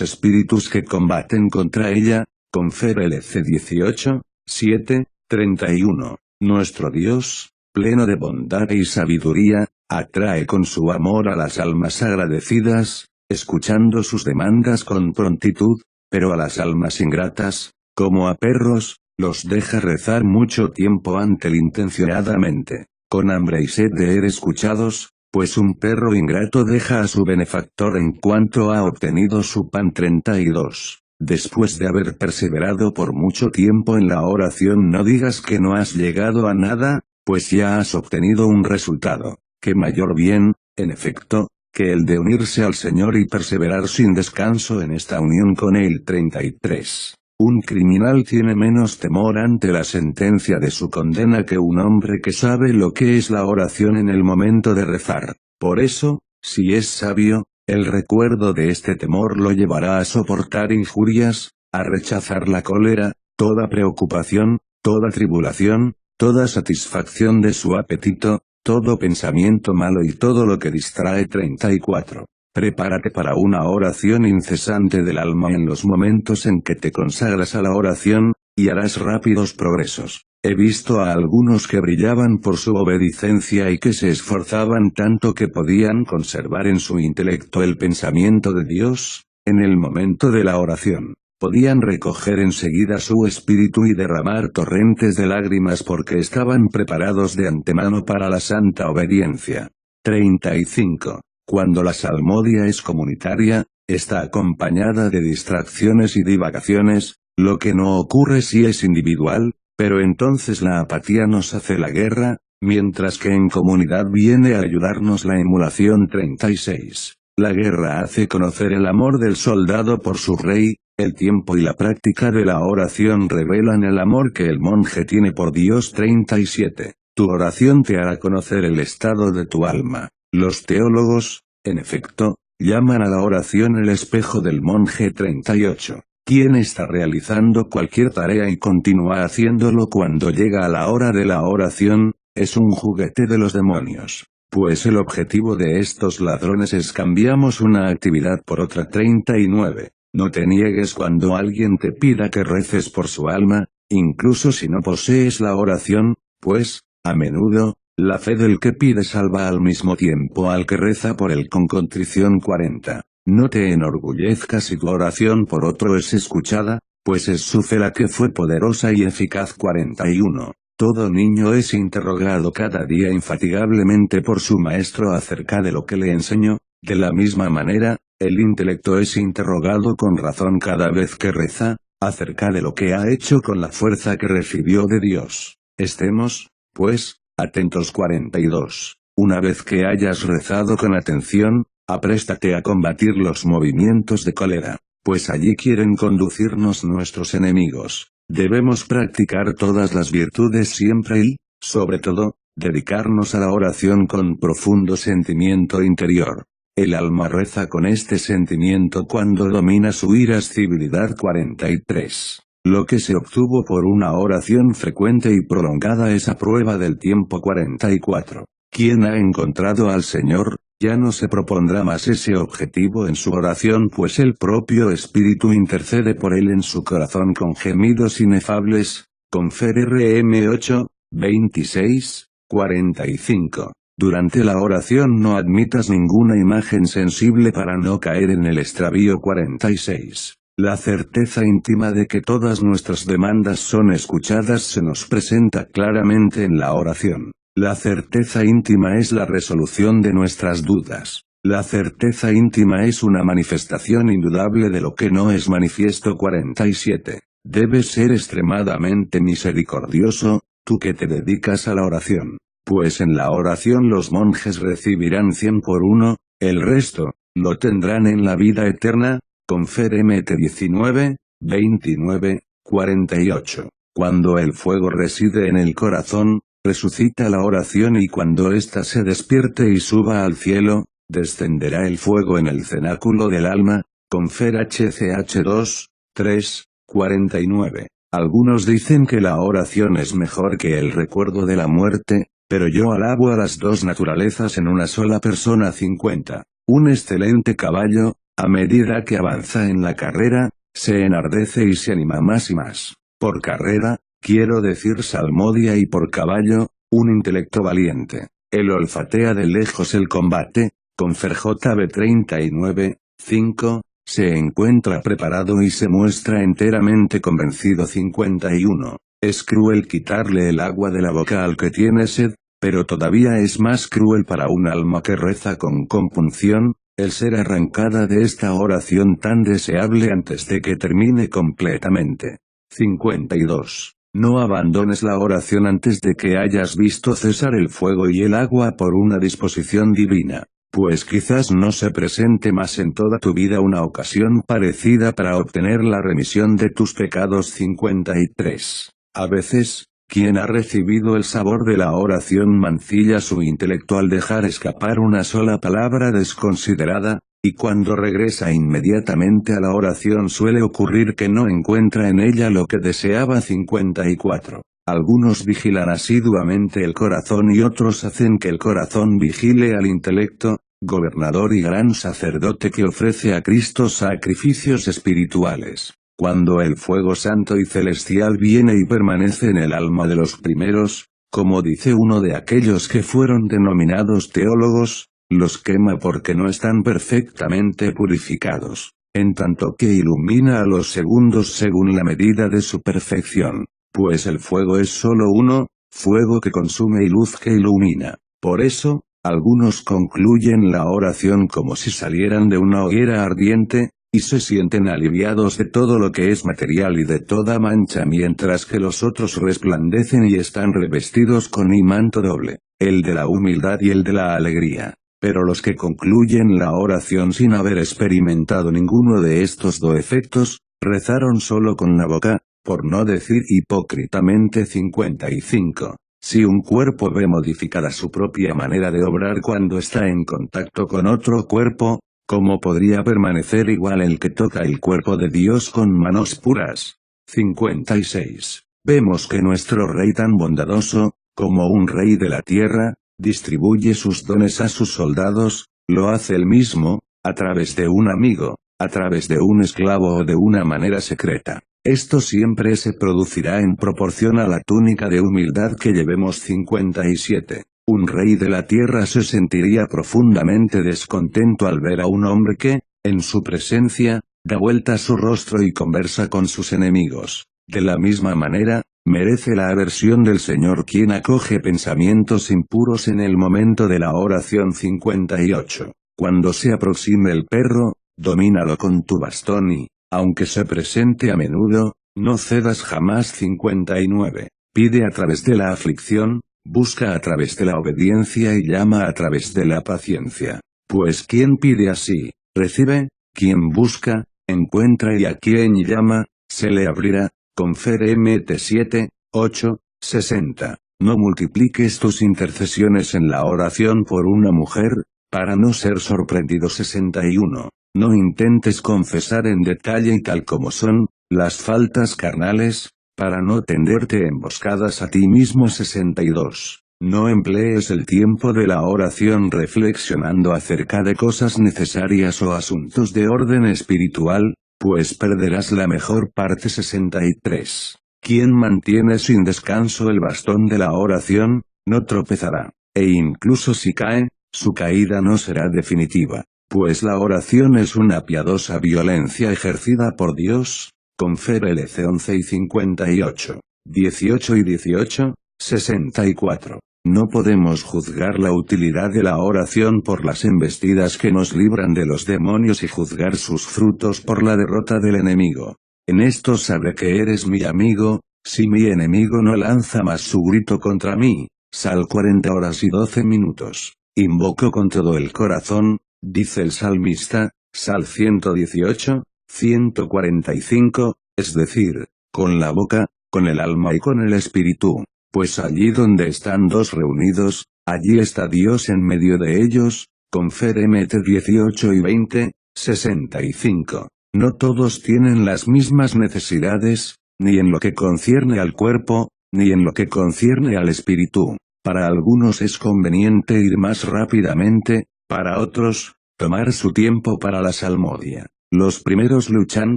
espíritus que combaten contra ella. Confer LC 18, 7, 31. Nuestro Dios, pleno de bondad y sabiduría, atrae con su amor a las almas agradecidas, escuchando sus demandas con prontitud, pero a las almas ingratas, como a perros, los deja rezar mucho tiempo ante él intencionadamente, con hambre y sed de ser escuchados, pues un perro ingrato deja a su benefactor en cuanto ha obtenido su pan. 32. Después de haber perseverado por mucho tiempo en la oración, no digas que no has llegado a nada, pues ya has obtenido un resultado, que mayor bien, en efecto, que el de unirse al Señor y perseverar sin descanso en esta unión con Él. 33. Un criminal tiene menos temor ante la sentencia de su condena que un hombre que sabe lo que es la oración en el momento de rezar. Por eso, si es sabio, el recuerdo de este temor lo llevará a soportar injurias, a rechazar la cólera, toda preocupación, toda tribulación, toda satisfacción de su apetito, todo pensamiento malo y todo lo que distrae. 34. Prepárate para una oración incesante del alma en los momentos en que te consagras a la oración, y harás rápidos progresos. He visto a algunos que brillaban por su obediencia y que se esforzaban tanto que podían conservar en su intelecto el pensamiento de Dios, en el momento de la oración. Podían recoger enseguida su espíritu y derramar torrentes de lágrimas porque estaban preparados de antemano para la santa obediencia. 35. Cuando la salmodia es comunitaria, está acompañada de distracciones y divagaciones, lo que no ocurre si es individual, pero entonces la apatía nos hace la guerra, mientras que en comunidad viene a ayudarnos la emulación. 36. La guerra hace conocer el amor del soldado por su rey, el tiempo y la práctica de la oración revelan el amor que el monje tiene por Dios. 37. Tu oración te hará conocer el estado de tu alma. Los teólogos, en efecto, llaman a la oración el espejo del monje. 38. Quien está realizando cualquier tarea y continúa haciéndolo cuando llega a la hora de la oración, es un juguete de los demonios. Pues el objetivo de estos ladrones es cambiamos una actividad por otra. 39. No te niegues cuando alguien te pida que reces por su alma, incluso si no posees la oración, pues, a menudo, la fe del que pide salva al mismo tiempo al que reza por él con contrición. 40. No te enorgullezcas si tu oración por otro es escuchada, pues es su fe la que fue poderosa y eficaz. 41. Todo niño es interrogado cada día infatigablemente por su maestro acerca de lo que le enseñó, de la misma manera, el intelecto es interrogado con razón cada vez que reza, acerca de lo que ha hecho con la fuerza que recibió de Dios. Estemos, pues, atentos. 42. Una vez que hayas rezado con atención, apréstate a combatir los movimientos de cólera, pues allí quieren conducirnos nuestros enemigos. Debemos practicar todas las virtudes siempre y, sobre todo, dedicarnos a la oración con profundo sentimiento interior. El alma reza con este sentimiento cuando domina su irascibilidad. 43. Lo que se obtuvo por una oración frecuente y prolongada es a prueba del tiempo. 44. Quien ha encontrado al Señor, ya no se propondrá más ese objetivo en su oración, pues el propio Espíritu intercede por él en su corazón con gemidos inefables. Confer RM 8, 26, 45. Durante la oración no admitas ninguna imagen sensible para no caer en el extravío. 46. La certeza íntima de que todas nuestras demandas son escuchadas se nos presenta claramente en la oración. La certeza íntima es la resolución de nuestras dudas. La certeza íntima es una manifestación indudable de lo que no es manifiesto. 47. Debes ser extremadamente misericordioso, tú que te dedicas a la oración. Pues en la oración los monjes recibirán 100 por uno, el resto, lo tendrán en la vida eterna. Confer MT 19, 29, 48. Cuando el fuego reside en el corazón, resucita la oración y cuando ésta se despierte y suba al cielo, descenderá el fuego en el cenáculo del alma. Confer HCH 2, 3, 49. Algunos dicen que la oración es mejor que el recuerdo de la muerte, pero yo alabo a las dos naturalezas en una sola persona. 50. Un excelente caballo, a medida que avanza en la carrera, se enardece y se anima más y más. Por carrera, quiero decir salmodia, y por caballo, un intelecto valiente. Él olfatea de lejos el combate, con JB 39, 5, se encuentra preparado y se muestra enteramente convencido. 51. Es cruel quitarle el agua de la boca al que tiene sed, pero todavía es más cruel para un alma que reza con compunción, el ser arrancada de esta oración tan deseable antes de que termine completamente. 52. No abandones la oración antes de que hayas visto cesar el fuego y el agua por una disposición divina, pues quizás no se presente más en toda tu vida una ocasión parecida para obtener la remisión de tus pecados. 53. A veces, quien ha recibido el sabor de la oración mancilla su intelecto al dejar escapar una sola palabra desconsiderada, y cuando regresa inmediatamente a la oración suele ocurrir que no encuentra en ella lo que deseaba. 54. Algunos vigilan asiduamente el corazón y otros hacen que el corazón vigile al intelecto, gobernador y gran sacerdote que ofrece a Cristo sacrificios espirituales. Cuando el fuego santo y celestial viene y permanece en el alma de los primeros, como dice uno de aquellos que fueron denominados teólogos, los quema porque no están perfectamente purificados, en tanto que ilumina a los segundos según la medida de su perfección, pues el fuego es solo uno, fuego que consume y luz que ilumina. Por eso, algunos concluyen la oración como si salieran de una hoguera ardiente, y se sienten aliviados de todo lo que es material y de toda mancha, mientras que los otros resplandecen y están revestidos con un manto doble, el de la humildad y el de la alegría. Pero los que concluyen la oración sin haber experimentado ninguno de estos dos efectos, rezaron solo con la boca, por no decir hipócritamente. 55. Si un cuerpo ve modificada su propia manera de obrar cuando está en contacto con otro cuerpo, ¿cómo podría permanecer igual el que toca el cuerpo de Dios con manos puras? 56. Vemos que nuestro Rey tan bondadoso, como un rey de la tierra, distribuye sus dones a sus soldados, lo hace él mismo, a través de un amigo, a través de un esclavo o de una manera secreta. Esto siempre se producirá en proporción a la túnica de humildad que llevemos. 57. Un rey de la tierra se sentiría profundamente descontento al ver a un hombre que, en su presencia, da vuelta su rostro y conversa con sus enemigos. De la misma manera, merece la aversión del Señor quien acoge pensamientos impuros en el momento de la oración. 58. Cuando se aproxime el perro, domínalo con tu bastón y, aunque se presente a menudo, no cedas jamás. 59. Pide a través de la aflicción, busca a través de la obediencia y llama a través de la paciencia. Pues quien pide así, recibe, quien busca, encuentra y a quien llama, se le abrirá. Confer Mt 7, 8, 60. No multipliques tus intercesiones en la oración por una mujer, para no ser sorprendido. 61. No intentes confesar en detalle y tal como son, las faltas carnales, para no tenderte emboscadas a ti mismo. 62. No emplees el tiempo de la oración reflexionando acerca de cosas necesarias o asuntos de orden espiritual, pues perderás la mejor parte. 63. Quien mantiene sin descanso el bastón de la oración, no tropezará, e incluso si cae, su caída no será definitiva, pues la oración es una piadosa violencia ejercida por Dios. Confer LC 11 y 58, 18 y 18, 64. No podemos juzgar la utilidad de la oración por las embestidas que nos libran de los demonios y juzgar sus frutos por la derrota del enemigo. En esto sabré que eres mi amigo, si mi enemigo no lanza más su grito contra mí. Sal 40 horas y 12 minutos. Invoco con todo el corazón, dice el salmista, Sal 118, 145, es decir, con la boca, con el alma y con el espíritu. Pues allí donde están dos reunidos, allí está Dios en medio de ellos. Confer Mt 18 y 20, 65. No todos tienen las mismas necesidades, ni en lo que concierne al cuerpo, ni en lo que concierne al espíritu. Para algunos es conveniente ir más rápidamente, para otros, tomar su tiempo para la salmodia. Los primeros luchan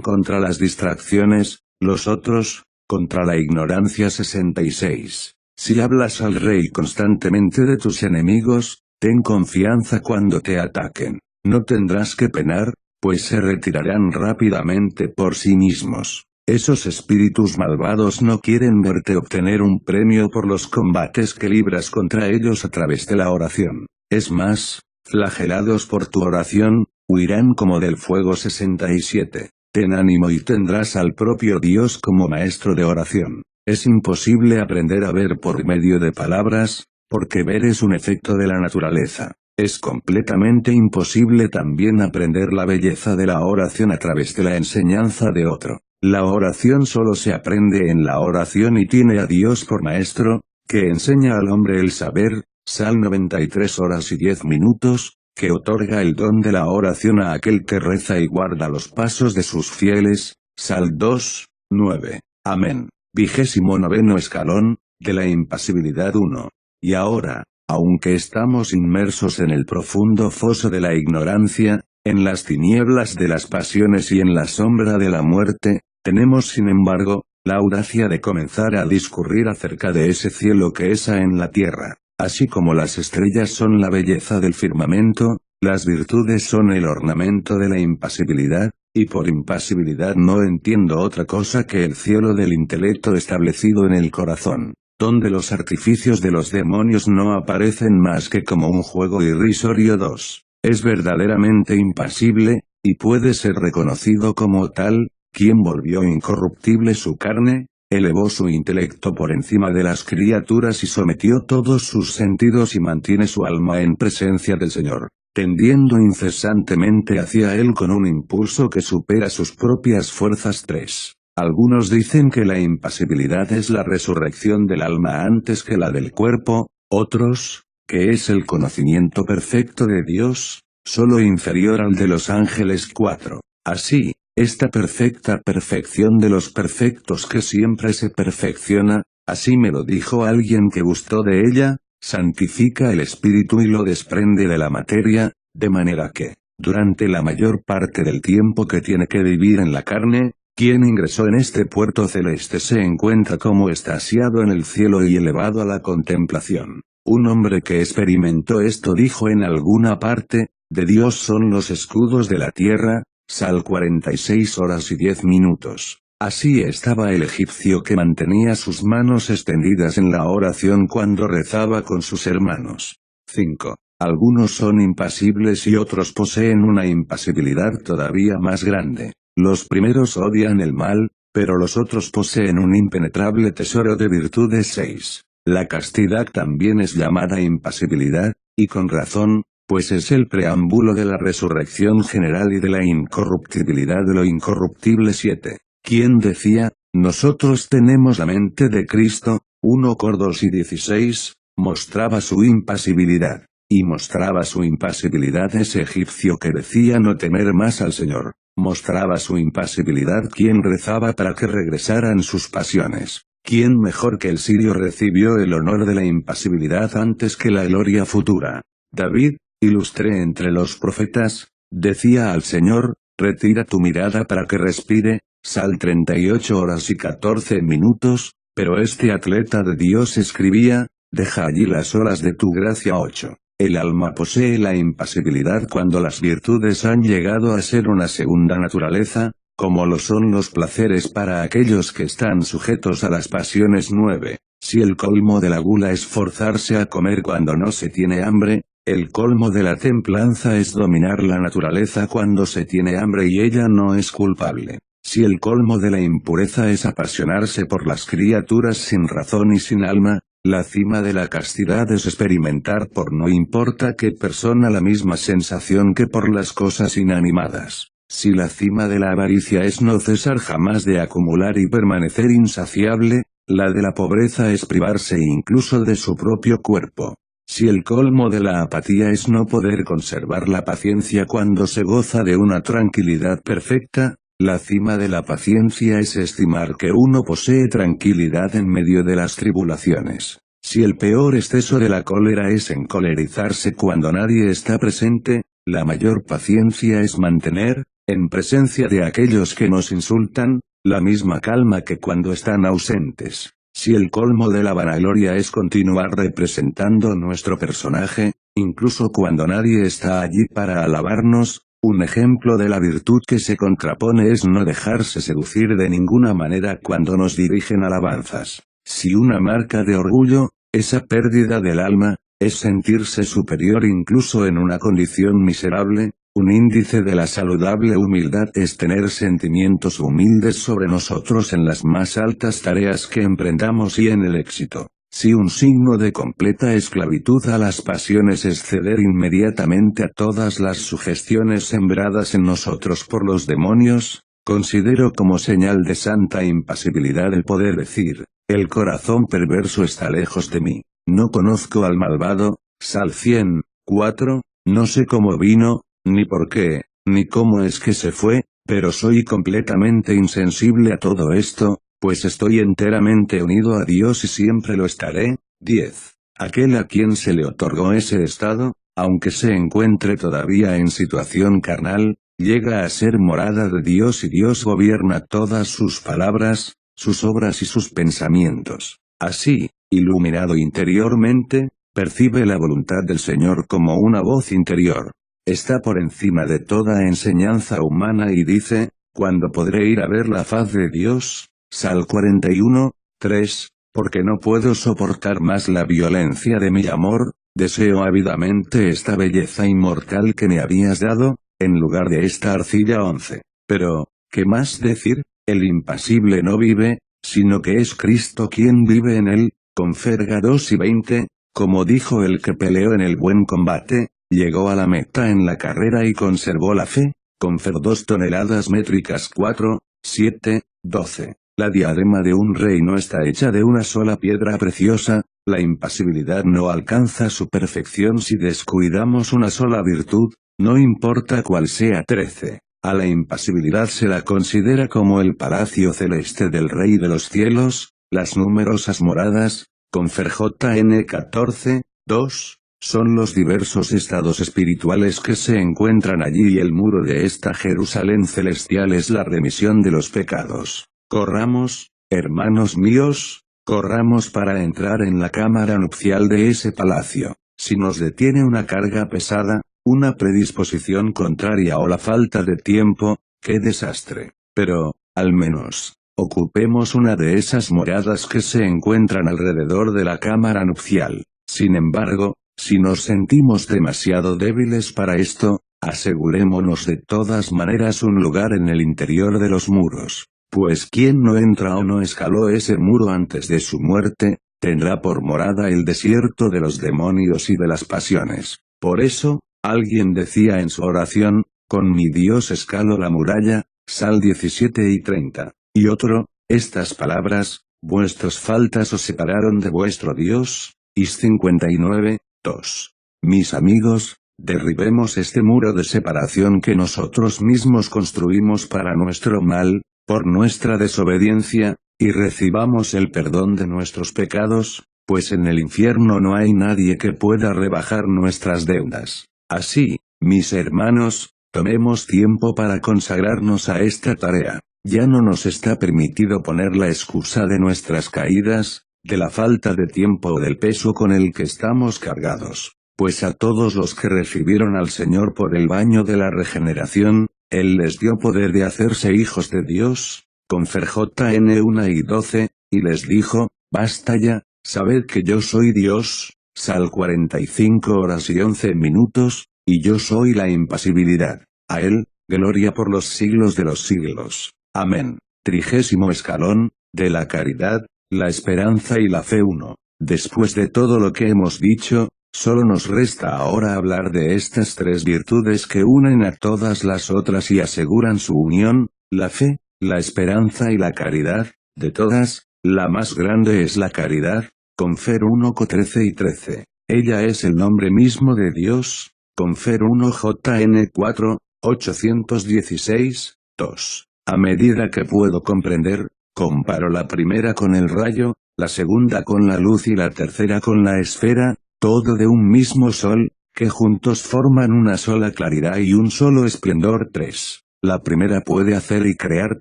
contra las distracciones, los otros, contra la ignorancia. 66. Si hablas al rey constantemente de tus enemigos, ten confianza cuando te ataquen. No tendrás que penar, pues se retirarán rápidamente por sí mismos. Esos espíritus malvados no quieren verte obtener un premio por los combates que libras contra ellos a través de la oración. Es más, flagelados por tu oración, huirán como del fuego. 67. Ten ánimo y tendrás al propio Dios como maestro de oración. Es imposible aprender a ver por medio de palabras, porque ver es un efecto de la naturaleza. Es completamente imposible también aprender la belleza de la oración a través de la enseñanza de otro. La oración solo se aprende en la oración y tiene a Dios por maestro, que enseña al hombre el saber, Sal 93 horas y 10 minutos, que otorga el don de la oración a aquel que reza y guarda los pasos de sus fieles, Sal 2, 9. Amén. 29º escalón, de la impasibilidad 1. Y ahora, aunque estamos inmersos en el profundo foso de la ignorancia, en las tinieblas de las pasiones y en la sombra de la muerte, tenemos sin embargo, la audacia de comenzar a discurrir acerca de ese cielo que es en la tierra. Así como las estrellas son la belleza del firmamento, las virtudes son el ornamento de la impasibilidad, y por impasibilidad no entiendo otra cosa que el cielo del intelecto establecido en el corazón, donde los artificios de los demonios no aparecen más que como un juego irrisorio. 2. Es verdaderamente impasible, y puede ser reconocido como tal, quien volvió incorruptible su carne, elevó su intelecto por encima de las criaturas y sometió todos sus sentidos y mantiene su alma en presencia del Señor, tendiendo incesantemente hacia Él con un impulso que supera sus propias fuerzas. 3. Algunos dicen que la impasibilidad es la resurrección del alma antes que la del cuerpo, otros, que es el conocimiento perfecto de Dios, solo inferior al de los ángeles. 4. Así, esta perfecta perfección de los perfectos que siempre se perfecciona, así me lo dijo alguien que gustó de ella, santifica el espíritu y lo desprende de la materia, de manera que, durante la mayor parte del tiempo que tiene que vivir en la carne, quien ingresó en este puerto celeste se encuentra como extasiado en el cielo y elevado a la contemplación. Un hombre que experimentó esto dijo en alguna parte, de Dios son los escudos de la tierra, Sal 46 horas y 10 minutos. Así estaba el egipcio que mantenía sus manos extendidas en la oración cuando rezaba con sus hermanos. 5. Algunos son impasibles y otros poseen una impasibilidad todavía más grande. Los primeros odian el mal, pero los otros poseen un impenetrable tesoro de virtudes. 6. La castidad también es llamada impasibilidad, y con razón, pues es el preámbulo de la resurrección general y de la incorruptibilidad de lo incorruptible. 7. ¿Quién decía, nosotros tenemos la mente de Cristo? 1 Cor 16, mostraba su impasibilidad. Y mostraba su impasibilidad ese egipcio que decía no temer más al Señor. Mostraba su impasibilidad quien rezaba para que regresaran sus pasiones. ¿Quién mejor que el sirio recibió el honor de la impasibilidad antes que la gloria futura? David, ilustre entre los profetas, decía al Señor, retira tu mirada para que respire, Sal 38 horas y 14 minutos, pero este atleta de Dios escribía, deja allí las olas de tu gracia. 8. El alma posee la impasibilidad cuando las virtudes han llegado a ser una segunda naturaleza, como lo son los placeres para aquellos que están sujetos a las pasiones. 9. Si el colmo de la gula es forzarse a comer cuando no se tiene hambre, el colmo de la templanza es dominar la naturaleza cuando se tiene hambre y ella no es culpable. Si el colmo de la impureza es apasionarse por las criaturas sin razón y sin alma, la cima de la castidad es experimentar por no importa qué persona la misma sensación que por las cosas inanimadas. Si la cima de la avaricia es no cesar jamás de acumular y permanecer insaciable, la de la pobreza es privarse incluso de su propio cuerpo. Si el colmo de la apatía es no poder conservar la paciencia cuando se goza de una tranquilidad perfecta, La cima de la paciencia es estimar que uno posee tranquilidad en medio de las tribulaciones. Si el peor exceso de la cólera es encolerizarse cuando nadie está presente, la mayor paciencia es mantener, en presencia de aquellos que nos insultan, la misma calma que cuando están ausentes. Si el colmo de la vanagloria es continuar representando nuestro personaje, incluso cuando nadie está allí para alabarnos, un ejemplo de la virtud que se contrapone es no dejarse seducir de ninguna manera cuando nos dirigen alabanzas. Si una marca de orgullo, esa pérdida del alma, es sentirse superior incluso en una condición miserable, un índice de la saludable humildad es tener sentimientos humildes sobre nosotros en las más altas tareas que emprendamos y en el éxito. Si un signo de completa esclavitud a las pasiones es ceder inmediatamente a todas las sugestiones sembradas en nosotros por los demonios, considero como señal de santa impasibilidad el poder decir, el corazón perverso está lejos de mí, no conozco al malvado, Sal 104, no sé cómo vino, ni por qué, ni cómo es que se fue, pero soy completamente insensible a todo esto, pues estoy enteramente unido a Dios y siempre lo estaré. 10. Aquel a quien se le otorgó ese estado, aunque se encuentre todavía en situación carnal, llega a ser morada de Dios y Dios gobierna todas sus palabras, sus obras y sus pensamientos. Así, iluminado interiormente, percibe la voluntad del Señor como una voz interior. Está por encima de toda enseñanza humana y dice, ¿cuándo podré ir a ver la faz de Dios? Sal 41, 3, porque no puedo soportar más la violencia de mi amor, deseo ávidamente esta belleza inmortal que me habías dado, en lugar de esta arcilla 11. Pero, ¿qué más decir? El impasible no vive, sino que es Cristo quien vive en él, Conferga 2 y 20, como dijo el que peleó en el buen combate, llegó a la meta en la carrera y conservó la fe, Confer 2 toneladas métricas 4, 7, 12. La diadema de un rey no está hecha de una sola piedra preciosa, la impasibilidad no alcanza su perfección si descuidamos una sola virtud, no importa cuál sea. 13. A la impasibilidad se la considera como el palacio celeste del Rey de los cielos, las numerosas moradas, Confer JN 14, 2, son los diversos estados espirituales que se encuentran allí y el muro de esta Jerusalén celestial es la remisión de los pecados. Corramos, hermanos míos, corramos para entrar en la cámara nupcial de ese palacio. Si nos detiene una carga pesada, una predisposición contraria o la falta de tiempo, ¡qué desastre! Pero, al menos, ocupemos una de esas moradas que se encuentran alrededor de la cámara nupcial. Sin embargo, si nos sentimos demasiado débiles para esto, asegurémonos de todas maneras un lugar en el interior de los muros. Pues quien no entra o no escaló ese muro antes de su muerte, tendrá por morada el desierto de los demonios y de las pasiones. Por eso, alguien decía en su oración, con mi Dios escalo la muralla, Sal 17 y 30. Y otro, estas palabras, vuestras faltas os separaron de vuestro Dios, Is 59, 2. Mis amigos, derribemos este muro de separación que nosotros mismos construimos para nuestro mal, por nuestra desobediencia, y recibamos el perdón de nuestros pecados, pues en el infierno no hay nadie que pueda rebajar nuestras deudas. Así, mis hermanos, tomemos tiempo para consagrarnos a esta tarea. Ya no nos está permitido poner la excusa de nuestras caídas, de la falta de tiempo o del peso con el que estamos cargados. Pues a todos los que recibieron al Señor por el baño de la regeneración, Él les dio poder de hacerse hijos de Dios, Confer JN 1 y 12, y les dijo, basta ya, sabed que yo soy Dios, Sal 45 horas y 11 minutos, y yo soy la impasibilidad. A Él, gloria por los siglos de los siglos. Amén. 30º escalón, de la caridad, la esperanza y la fe 1. Después de todo lo que hemos dicho, solo nos resta ahora hablar de estas tres virtudes que unen a todas las otras y aseguran su unión, la fe, la esperanza y la caridad. De todas, la más grande es la caridad, Confer 1 13 y 13. Ella es el nombre mismo de Dios, Confer 1 JN 4, 816, 2. A medida que puedo comprender, comparo la primera con el rayo, la segunda con la luz y la tercera con la esfera, todo de un mismo sol, que juntos forman una sola claridad y un solo esplendor. 3. La primera puede hacer y crear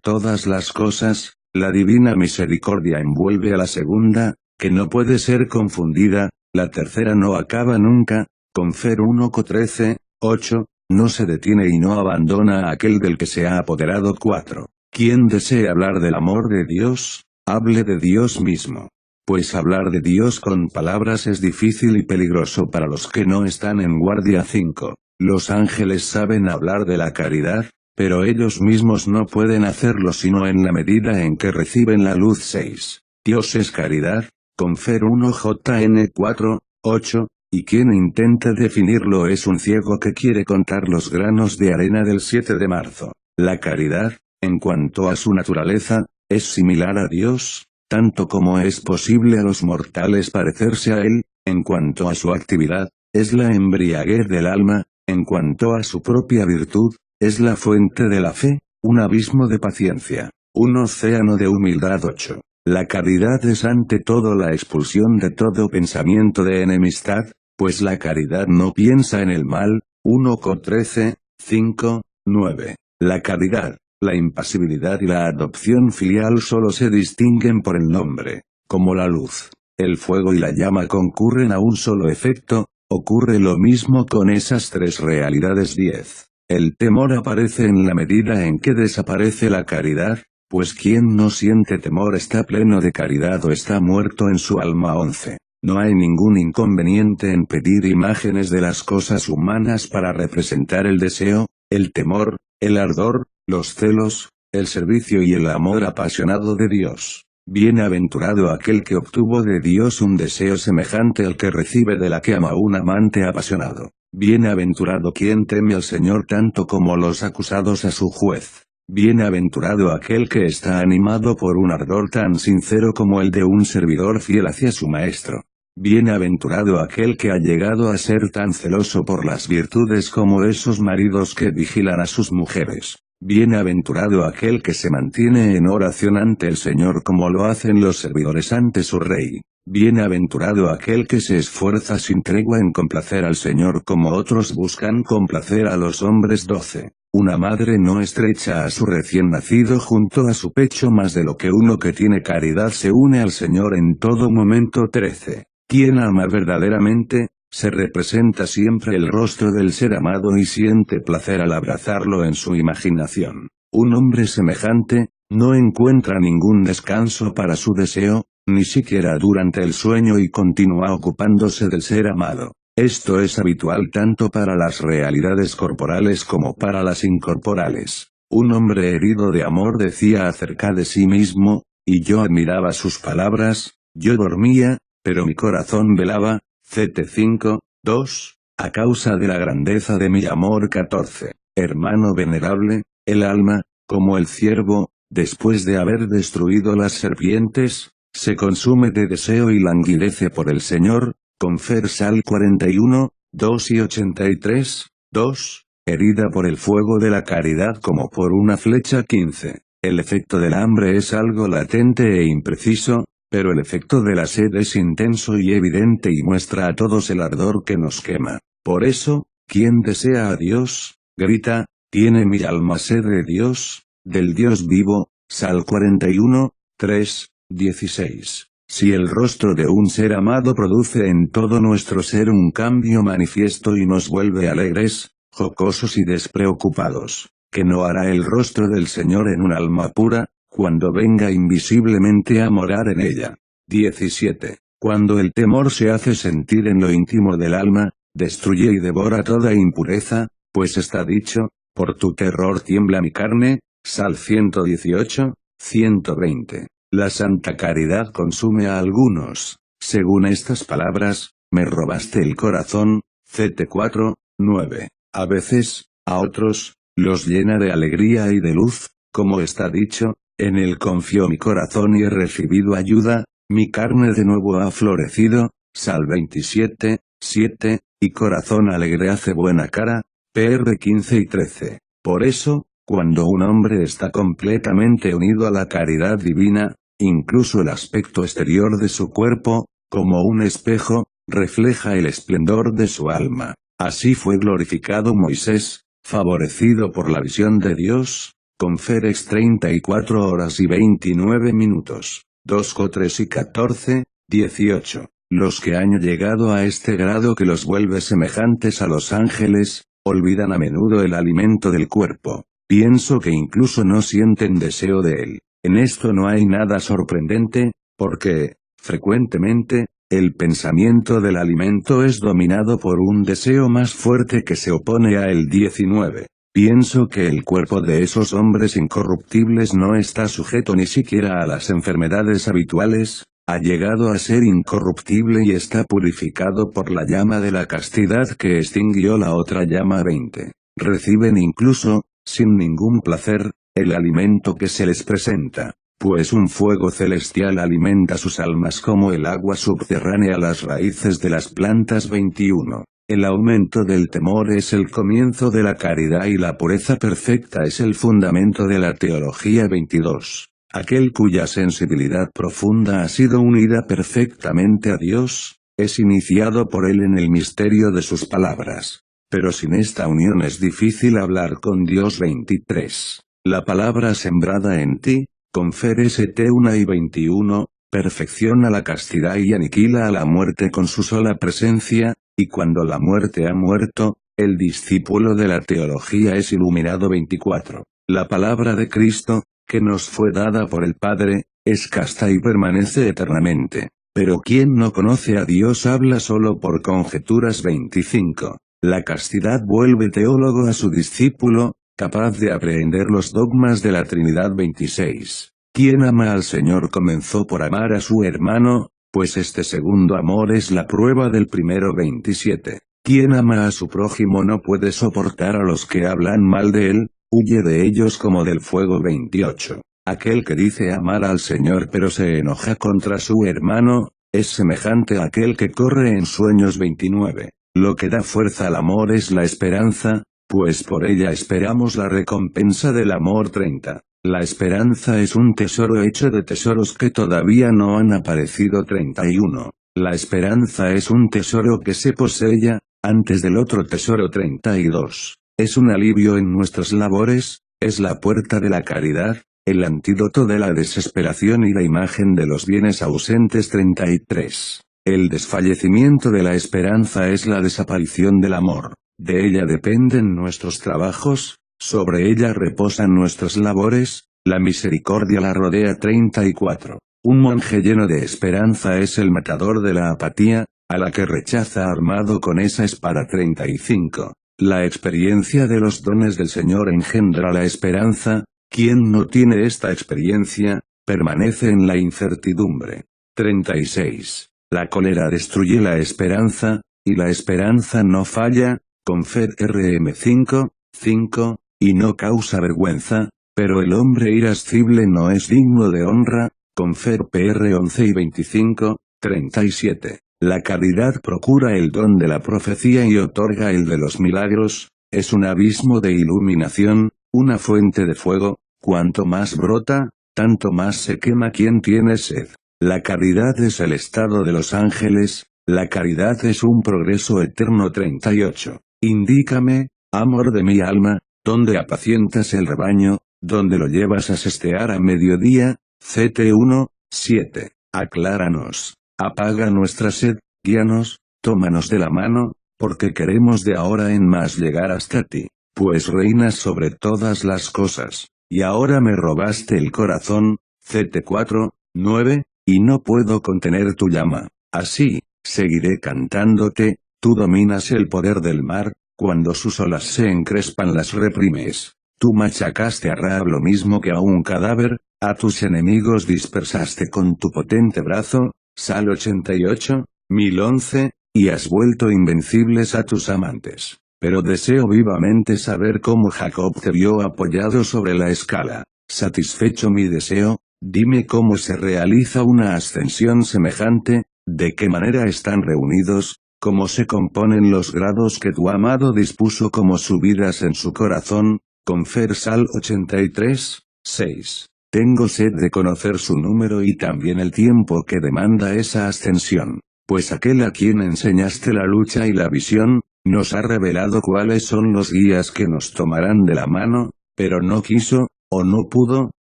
todas las cosas, la divina misericordia envuelve a la segunda, que no puede ser confundida, la tercera no acaba nunca, Confer 1:13, 8, no se detiene y no abandona a aquel del que se ha apoderado. 4. Quien desee hablar del amor de Dios, hable de Dios mismo. Pues hablar de Dios con palabras es difícil y peligroso para los que no están en guardia. 5. Los ángeles saben hablar de la caridad, pero ellos mismos no pueden hacerlo sino en la medida en que reciben la luz. 6. Dios es caridad, Confer 1 JN 4, 8, y quien intenta definirlo es un ciego que quiere contar los granos de arena del 7 de marzo. La caridad, en cuanto a su naturaleza, es similar a Dios, tanto como es posible a los mortales parecerse a Él. En cuanto a su actividad, es la embriaguez del alma, en cuanto a su propia virtud, es la fuente de la fe, un abismo de paciencia, un océano de humildad. 8. La caridad es ante todo la expulsión de todo pensamiento de enemistad, pues la caridad no piensa en el mal. 1:13, 5, 9. La caridad, la impasibilidad y la adopción filial solo se distinguen por el nombre. Como la luz, el fuego y la llama concurren a un solo efecto, ocurre lo mismo con esas tres realidades. 10. El temor aparece en la medida en que desaparece la caridad, pues quien no siente temor está pleno de caridad o está muerto en su alma. 11. No hay ningún inconveniente en pedir imágenes de las cosas humanas para representar el deseo, el temor, el ardor, los celos, el servicio y el amor apasionado de Dios. Bienaventurado aquel que obtuvo de Dios un deseo semejante al que recibe de la que ama un amante apasionado. Bienaventurado quien teme al Señor tanto como los acusados a su juez. Bienaventurado aquel que está animado por un ardor tan sincero como el de un servidor fiel hacia su maestro. Bienaventurado aquel que ha llegado a ser tan celoso por las virtudes como esos maridos que vigilan a sus mujeres. Bienaventurado aquel que se mantiene en oración ante el Señor como lo hacen los servidores ante su Rey. Bienaventurado aquel que se esfuerza sin tregua en complacer al Señor como otros buscan complacer a los hombres. 12. Una madre no estrecha a su recién nacido junto a su pecho más de lo que uno que tiene caridad se une al Señor en todo momento. 13. Quien ama verdaderamente, se representa siempre el rostro del ser amado y siente placer al abrazarlo en su imaginación. Un hombre semejante, no encuentra ningún descanso para su deseo, ni siquiera durante el sueño y continúa ocupándose del ser amado. Esto es habitual tanto para las realidades corporales como para las incorporales. Un hombre herido de amor decía acerca de sí mismo, y yo admiraba sus palabras, yo dormía, pero mi corazón velaba. Ct 5, 2, a causa de la grandeza de mi amor. 14. Hermano venerable, el alma, como el ciervo, después de haber destruido las serpientes, se consume de deseo y languidece por el Señor. Confer Sal 41, 2 y 83, 2, herida por el fuego de la caridad como por una flecha. 15. El efecto del hambre es algo latente e impreciso, pero el efecto de la sed es intenso y evidente y muestra a todos el ardor que nos quema. Por eso, quien desea a Dios, grita, tiene mi alma sed de Dios, del Dios vivo. Sal 41, 3, 16. Si el rostro de un ser amado produce en todo nuestro ser un cambio manifiesto y nos vuelve alegres, jocosos y despreocupados, ¿qué no hará el rostro del Señor en un alma pura, cuando venga invisiblemente a morar en ella? 17. Cuando el temor se hace sentir en lo íntimo del alma, destruye y devora toda impureza, pues está dicho, por tu terror tiembla mi carne. Sal 118, 120. La santa caridad consume a algunos, según estas palabras, me robaste el corazón. Ct 4, 9. A veces, a otros, los llena de alegría y de luz, como está dicho, en él confió mi corazón y he recibido ayuda, mi carne de nuevo ha florecido. Sal 27, 7, y corazón alegre hace buena cara. Pr 15 y 13. Por eso, Cuando un hombre está completamente unido a la caridad divina, incluso el aspecto exterior de su cuerpo, como un espejo, refleja el esplendor de su alma. Así fue glorificado Moisés, favorecido por la visión de Dios, con Férex 34 horas y 29 minutos, 2 Co 3 y 14, 18. Los que han llegado a este grado que los vuelve semejantes a los ángeles, olvidan a menudo el alimento del cuerpo. Pienso que incluso no sienten deseo de él. En esto no hay nada sorprendente, porque, frecuentemente, el pensamiento del alimento es dominado por un deseo más fuerte que se opone a él. 19. Pienso que el cuerpo de esos hombres incorruptibles no está sujeto ni siquiera a las enfermedades habituales, ha llegado a ser incorruptible y está purificado por la llama de la castidad que extinguió la otra llama. 20. Reciben incluso, sin ningún placer, el alimento que se les presenta, pues un fuego celestial alimenta sus almas como el agua subterránea las raíces de las plantas. 21. El aumento del temor es el comienzo de la caridad y la pureza perfecta es el fundamento de la teología. 22. Aquel cuya sensibilidad profunda ha sido unida perfectamente a Dios, es iniciado por él en el misterio de sus palabras. Pero sin esta unión es difícil hablar con Dios. 23. La palabra sembrada en ti, confere St 1 y 21, perfecciona la castidad y aniquila a la muerte con su sola presencia, y cuando la muerte ha muerto, el discípulo de la teología es iluminado. 24. La palabra de Cristo, que nos fue dada por el Padre, es casta y permanece eternamente. Pero quien no conoce a Dios habla solo por conjeturas. 25. La castidad vuelve teólogo a su discípulo, capaz de aprehender los dogmas de la Trinidad. 26. Quien ama al Señor comenzó por amar a su hermano, pues este segundo amor es la prueba del primero. 27. Quien ama a su prójimo no puede soportar a los que hablan mal de él, huye de ellos como del fuego. 28. Aquel que dice amar al Señor pero se enoja contra su hermano, es semejante a aquel que corre en sueños. 29. Lo que da fuerza al amor es la esperanza, pues por ella esperamos la recompensa del amor. 30. La esperanza es un tesoro hecho de tesoros que todavía no han aparecido. 31. La esperanza es un tesoro que se posee antes del otro tesoro. 32. Es un alivio en nuestras labores, es la puerta de la caridad, el antídoto de la desesperación y la imagen de los bienes ausentes. 33. El desfallecimiento de la esperanza es la desaparición del amor. De ella dependen nuestros trabajos, sobre ella reposan nuestras labores, la misericordia la rodea. 34. Un monje lleno de esperanza es el matador de la apatía, a la que rechaza armado con esa espada. 35. La experiencia de los dones del Señor engendra la esperanza, quien no tiene esta experiencia, permanece en la incertidumbre. 36. La cólera destruye la esperanza, y la esperanza no falla, Confed Rm 5, 5, y no causa vergüenza, pero el hombre irascible no es digno de honra, Confed Pr 11 y 25, 37. La caridad procura el don de la profecía y otorga el de los milagros, es un abismo de iluminación, una fuente de fuego, cuanto más brota, tanto más se quema quien tiene sed. La caridad es el estado de los ángeles, la caridad es un progreso eterno. 38. Indícame, amor de mi alma, dónde apacientas el rebaño, dónde lo llevas a sestear a mediodía. Ct 1, 7. Acláranos, apaga nuestra sed, guíanos, tómanos de la mano, porque queremos de ahora en más llegar hasta ti, pues reinas sobre todas las cosas, y ahora me robaste el corazón. Ct 4, 9, y no puedo contener tu llama. Así, seguiré cantándote, tú dominas el poder del mar, cuando sus olas se encrespan las reprimes. Tú machacaste a Rahab lo mismo que a un cadáver, a tus enemigos dispersaste con tu potente brazo, Sal 88, 1011, y has vuelto invencibles a tus amantes. Pero deseo vivamente saber cómo Jacob te vio apoyado sobre la escala. Satisfecho mi deseo, dime cómo se realiza una ascensión semejante, de qué manera están reunidos, cómo se componen los grados que tu amado dispuso como subidas en su corazón, Confersal 83, 6. Tengo sed de conocer su número y también el tiempo que demanda esa ascensión, pues aquel a quien enseñaste la lucha y la visión, nos ha revelado cuáles son los guías que nos tomarán de la mano, pero no quiso, o no pudo,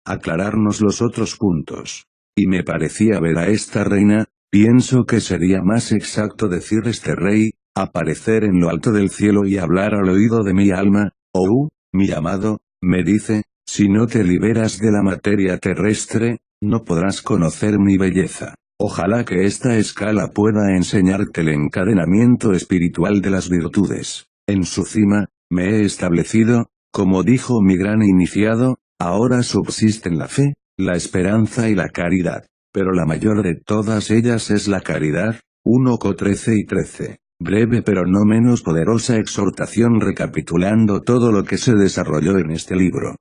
aclararnos los otros puntos. Y me parecía ver a esta reina, pienso que sería más exacto decir este rey, aparecer en lo alto del cielo y hablar al oído de mi alma, oh, mi amado, me dice, si no te liberas de la materia terrestre, no podrás conocer mi belleza. Ojalá que esta escala pueda enseñarte el encadenamiento espiritual de las virtudes. En su cima, me he establecido, como dijo mi gran iniciado, ahora subsisten la fe, la esperanza y la caridad. Pero la mayor de todas ellas es la caridad. 1 Co 13 y 13. Breve pero no menos poderosa exhortación recapitulando todo lo que se desarrolló en este libro.